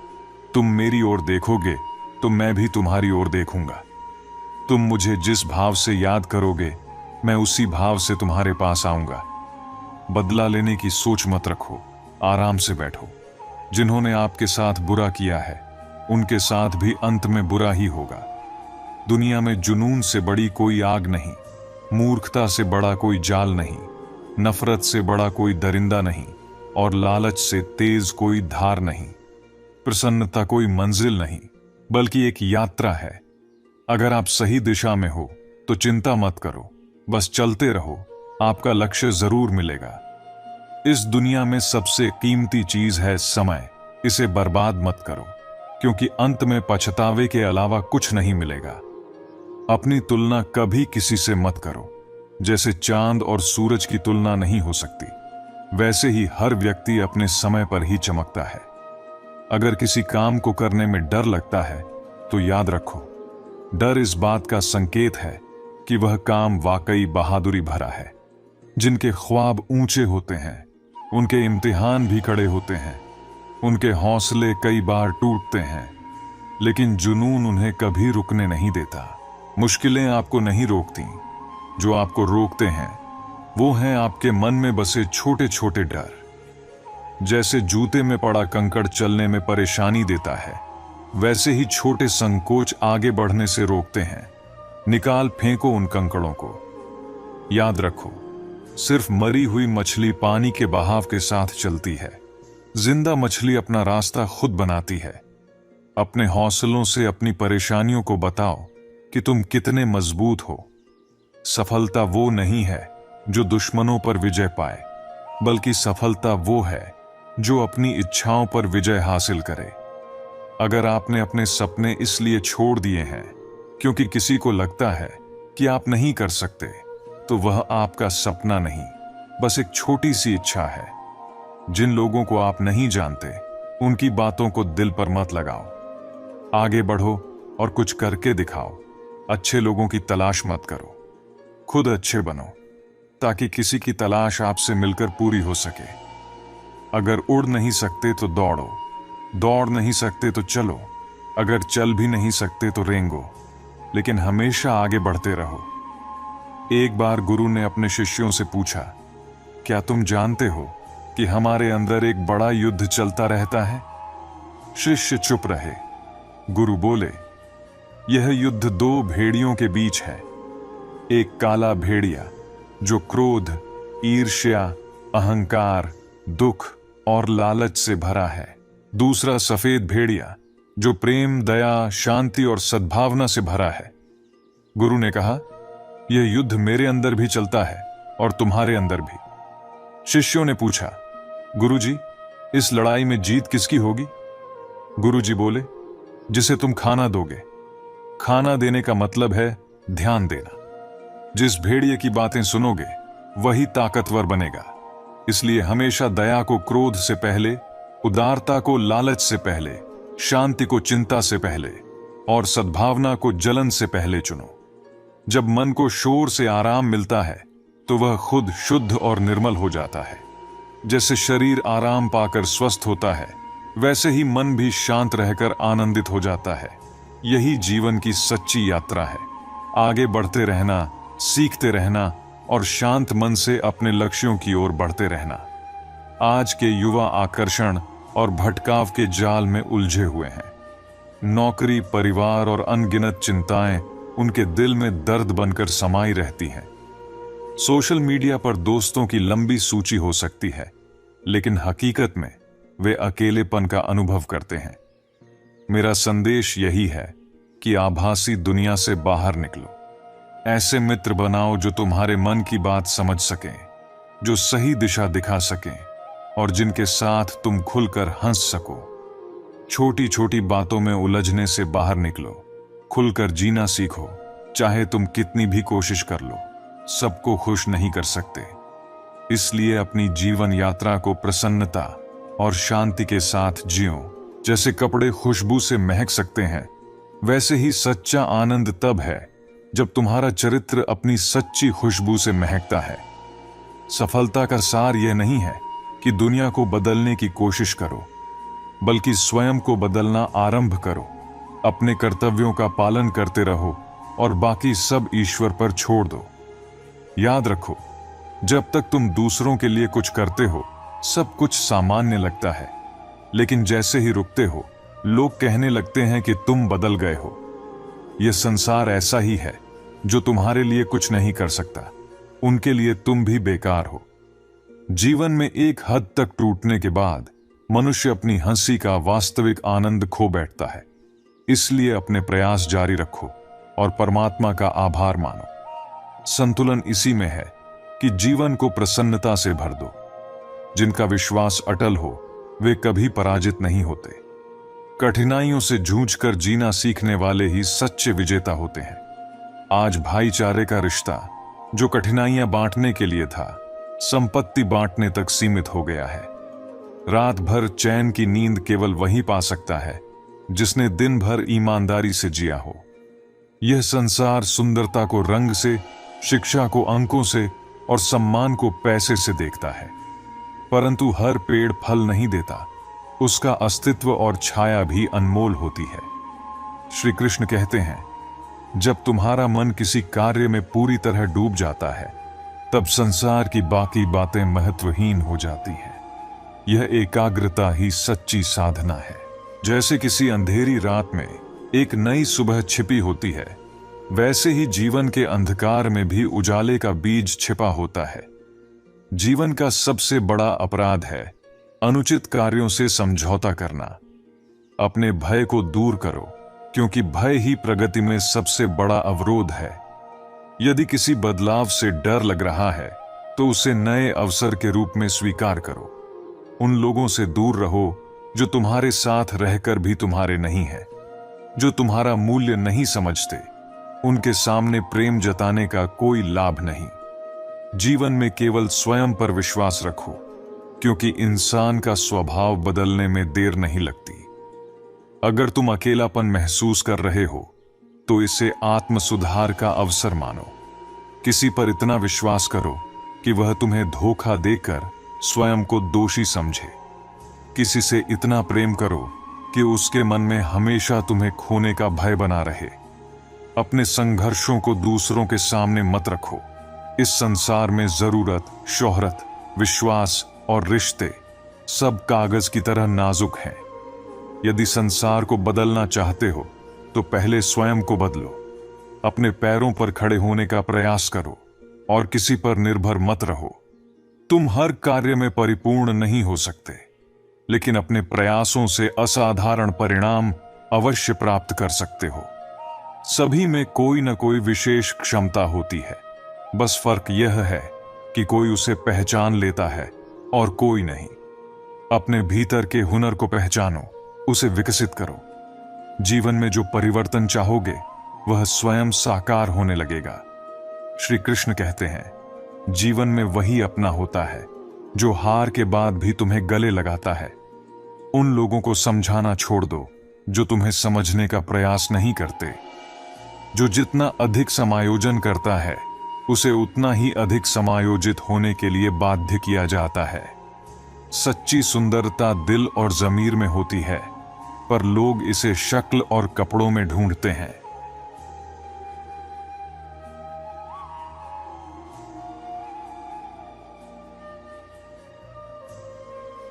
तुम मेरी ओर देखोगे तो मैं भी तुम्हारी ओर देखूंगा। तुम मुझे जिस भाव से याद करोगे मैं उसी भाव से तुम्हारे पास आऊंगा। बदला लेने की सोच मत रखो, आराम से बैठो। जिन्होंने आपके साथ बुरा किया है उनके साथ भी अंत में बुरा ही होगा। दुनिया में जुनून से बड़ी कोई आग नहीं, मूर्खता से बड़ा कोई जाल नहीं, नफरत से बड़ा कोई दरिंदा नहीं और लालच से तेज कोई धार नहीं। प्रसन्नता कोई मंजिल नहीं बल्कि एक यात्रा है। अगर आप सही दिशा में हो तो चिंता मत करो, बस चलते रहो, आपका लक्ष्य जरूर मिलेगा। इस दुनिया में सबसे कीमती चीज है समय, इसे बर्बाद मत करो, क्योंकि अंत में पछतावे के अलावा कुछ नहीं मिलेगा। अपनी तुलना कभी किसी से मत करो। जैसे चांद और सूरज की तुलना नहीं हो सकती, वैसे ही हर व्यक्ति अपने समय पर ही चमकता है। अगर किसी काम को करने में डर लगता है तो याद रखो, डर इस बात का संकेत है कि वह काम वाकई बहादुरी भरा है। जिनके ख्वाब ऊंचे होते हैं, उनके इम्तिहान भी खड़े होते हैं, उनके हौसले कई बार टूटते हैं, लेकिन जुनून उन्हें कभी रुकने नहीं देता। मुश्किलें आपको नहीं रोकती, जो आपको रोकते हैं वो हैं आपके मन में बसे छोटे छोटे डर। जैसे जूते में पड़ा कंकड़ चलने में परेशानी देता है, वैसे ही छोटे संकोच आगे बढ़ने से रोकते हैं। निकाल फेंको उन कंकड़ों को। याद रखो, सिर्फ मरी हुई मछली पानी के बहाव के साथ चलती है। जिंदा मछली अपना रास्ता खुद बनाती है। अपने हौसलों से अपनी परेशानियों को बताओ कि तुम कितने मजबूत हो। सफलता वो नहीं है जो दुश्मनों पर विजय पाए, बल्कि सफलता वो है जो अपनी इच्छाओं पर विजय हासिल करे। अगर आपने अपने सपने इसलिए छोड़ दिए हैं क्योंकि किसी को लगता है कि आप नहीं कर सकते, तो वह आपका सपना नहीं, बस एक छोटी सी इच्छा है। जिन लोगों को आप नहीं जानते, उनकी बातों को दिल पर मत लगाओ। आगे बढ़ो और कुछ करके दिखाओ। अच्छे लोगों की तलाश मत करो, खुद अच्छे बनो, ताकि किसी की तलाश आपसे मिलकर पूरी हो सके। अगर उड़ नहीं सकते तो दौड़ो, दौड़ नहीं सकते तो चलो, अगर चल भी नहीं सकते तो रेंगो, लेकिन हमेशा आगे बढ़ते रहो। एक बार गुरु ने अपने शिष्यों से पूछा, क्या तुम जानते हो कि हमारे अंदर एक बड़ा युद्ध चलता रहता है? शिष्य चुप रहे। गुरु बोले, यह युद्ध दो भेड़ियों के बीच है। एक काला भेड़िया जो क्रोध, ईर्ष्या, अहंकार, दुख और लालच से भरा है। दूसरा सफेद भेड़िया जो प्रेम, दया, शांति और सद्भावना से भरा है। गुरु ने कहा, यह युद्ध मेरे अंदर भी चलता है और तुम्हारे अंदर भी। शिष्यों ने पूछा, गुरुजी, इस लड़ाई में जीत किसकी होगी? गुरुजी बोले, जिसे तुम खाना दोगे। खाना देने का मतलब है ध्यान देना। जिस भेड़िए की बातें सुनोगे वही ताकतवर बनेगा। इसलिए हमेशा दया को क्रोध से पहले, उदारता को लालच से पहले, शांति को चिंता से पहले और सद्भावना को जलन से पहले चुनो। जब मन को शोर से आराम मिलता है तो वह खुद शुद्ध और निर्मल हो जाता है। जैसे शरीर आराम पाकर स्वस्थ होता है, वैसे ही मन भी शांत रहकर आनंदित हो जाता है। यही जीवन की सच्ची यात्रा है। आगे बढ़ते रहना, सीखते रहना और शांत मन से अपने लक्ष्यों की ओर बढ़ते रहना। आज के युवा आकर्षण और भटकाव के जाल में उलझे हुए हैं। नौकरी, परिवार और अनगिनत चिंताएं उनके दिल में दर्द बनकर समाई रहती हैं। सोशल मीडिया पर दोस्तों की लंबी सूची हो सकती है, लेकिन हकीकत में वे अकेलेपन का अनुभव करते हैं। मेरा संदेश यही है कि आभासी दुनिया से बाहर निकलो। ऐसे मित्र बनाओ जो तुम्हारे मन की बात समझ सकें, जो सही दिशा दिखा सकें और जिनके साथ तुम खुलकर हंस सको। छोटी छोटी बातों में उलझने से बाहर निकलो, खुलकर जीना सीखो। चाहे तुम कितनी भी कोशिश कर लो, सबको खुश नहीं कर सकते। इसलिए अपनी जीवन यात्रा को प्रसन्नता और शांति के साथ जियो। जैसे कपड़े खुशबू से महक सकते हैं, वैसे ही सच्चा आनंद तब है जब तुम्हारा चरित्र अपनी सच्ची खुशबू से महकता है। सफलता का सार यह नहीं है कि दुनिया को बदलने की कोशिश करो, बल्कि स्वयं को बदलना आरंभ करो। अपने कर्तव्यों का पालन करते रहो और बाकी सब ईश्वर पर छोड़ दो। याद रखो, जब तक तुम दूसरों के लिए कुछ करते हो, सब कुछ सामान्य लगता है, लेकिन जैसे ही रुकते हो, लोग कहने लगते हैं कि तुम बदल गए हो। यह संसार ऐसा ही है, जो तुम्हारे लिए कुछ नहीं कर सकता, उनके लिए तुम भी बेकार हो। जीवन में एक हद तक टूटने के बाद मनुष्य अपनी हंसी का वास्तविक आनंद खो बैठता है। इसलिए अपने प्रयास जारी रखो और परमात्मा का आभार मानो। संतुलन इसी में है कि जीवन को प्रसन्नता से भर दो। जिनका विश्वास अटल हो, वे कभी पराजित नहीं होते। कठिनाइयों से जूझकर जीना सीखने वाले ही सच्चे विजेता होते हैं। आज भाईचारे का रिश्ता, जो कठिनाइयां बांटने के लिए था, संपत्ति बांटने तक सीमित हो गया है। रात भर चैन की नींद केवल वही पा सकता है जिसने दिन भर ईमानदारी से जिया हो। यह संसार सुंदरता को रंग से, शिक्षा को अंकों से और सम्मान को पैसे से देखता है। परंतु हर पेड़ फल नहीं देता, उसका अस्तित्व और छाया भी अनमोल होती है। श्री कृष्ण कहते हैं, जब तुम्हारा मन किसी कार्य में पूरी तरह डूब जाता है, तब संसार की बाकी बातें महत्वहीन हो जाती हैं। यह एकाग्रता ही सच्ची साधना है। जैसे किसी अंधेरी रात में एक नई सुबह छिपी होती है, वैसे ही जीवन के अंधकार में भी उजाले का बीज छिपा होता है। जीवन का सबसे बड़ा अपराध है अनुचित कार्यों से समझौता करना। अपने भय को दूर करो, क्योंकि भय ही प्रगति में सबसे बड़ा अवरोध है। यदि किसी बदलाव से डर लग रहा है, तो उसे नए अवसर के रूप में स्वीकार करो। उन लोगों से दूर रहो जो तुम्हारे साथ रहकर भी तुम्हारे नहीं हैं, जो तुम्हारा मूल्य नहीं समझते। उनके सामने प्रेम जताने का कोई लाभ नहीं। जीवन में केवल स्वयं पर विश्वास रखो, क्योंकि इंसान का स्वभाव बदलने में देर नहीं लगती। अगर तुम अकेलापन महसूस कर रहे हो, तो इसे आत्म सुधार का अवसर मानो। किसी पर इतना विश्वास करो कि वह तुम्हें धोखा देकर स्वयं को दोषी समझे। किसी से इतना प्रेम करो कि उसके मन में हमेशा तुम्हें खोने का भय बना रहे। अपने संघर्षों को दूसरों के सामने मत रखो। इस संसार में जरूरत, शोहरत, विश्वास और रिश्ते सब कागज की तरह नाजुक हैं। यदि संसार को बदलना चाहते हो, तो पहले स्वयं को बदलो। अपने पैरों पर खड़े होने का प्रयास करो और किसी पर निर्भर मत रहो। तुम हर कार्य में परिपूर्ण नहीं हो सकते, लेकिन अपने प्रयासों से असाधारण परिणाम अवश्य प्राप्त कर सकते हो। सभी में कोई न कोई विशेष क्षमता होती है, बस फर्क यह है कि कोई उसे पहचान लेता है और कोई नहीं। अपने भीतर के हुनर को पहचानो, उसे विकसित करो। जीवन में जो परिवर्तन चाहोगे, वह स्वयं साकार होने लगेगा। श्री कृष्ण कहते हैं, जीवन में वही अपना होता है जो हार के बाद भी तुम्हें गले लगाता है। उन लोगों को समझाना छोड़ दो जो तुम्हें समझने का प्रयास नहीं करते। जो जितना अधिक समायोजन करता है, उसे उतना ही अधिक समायोजित होने के लिए बाध्य किया जाता है। सच्ची सुंदरता दिल और जमीर में होती है, पर लोग इसे शक्ल और कपड़ों में ढूंढते हैं।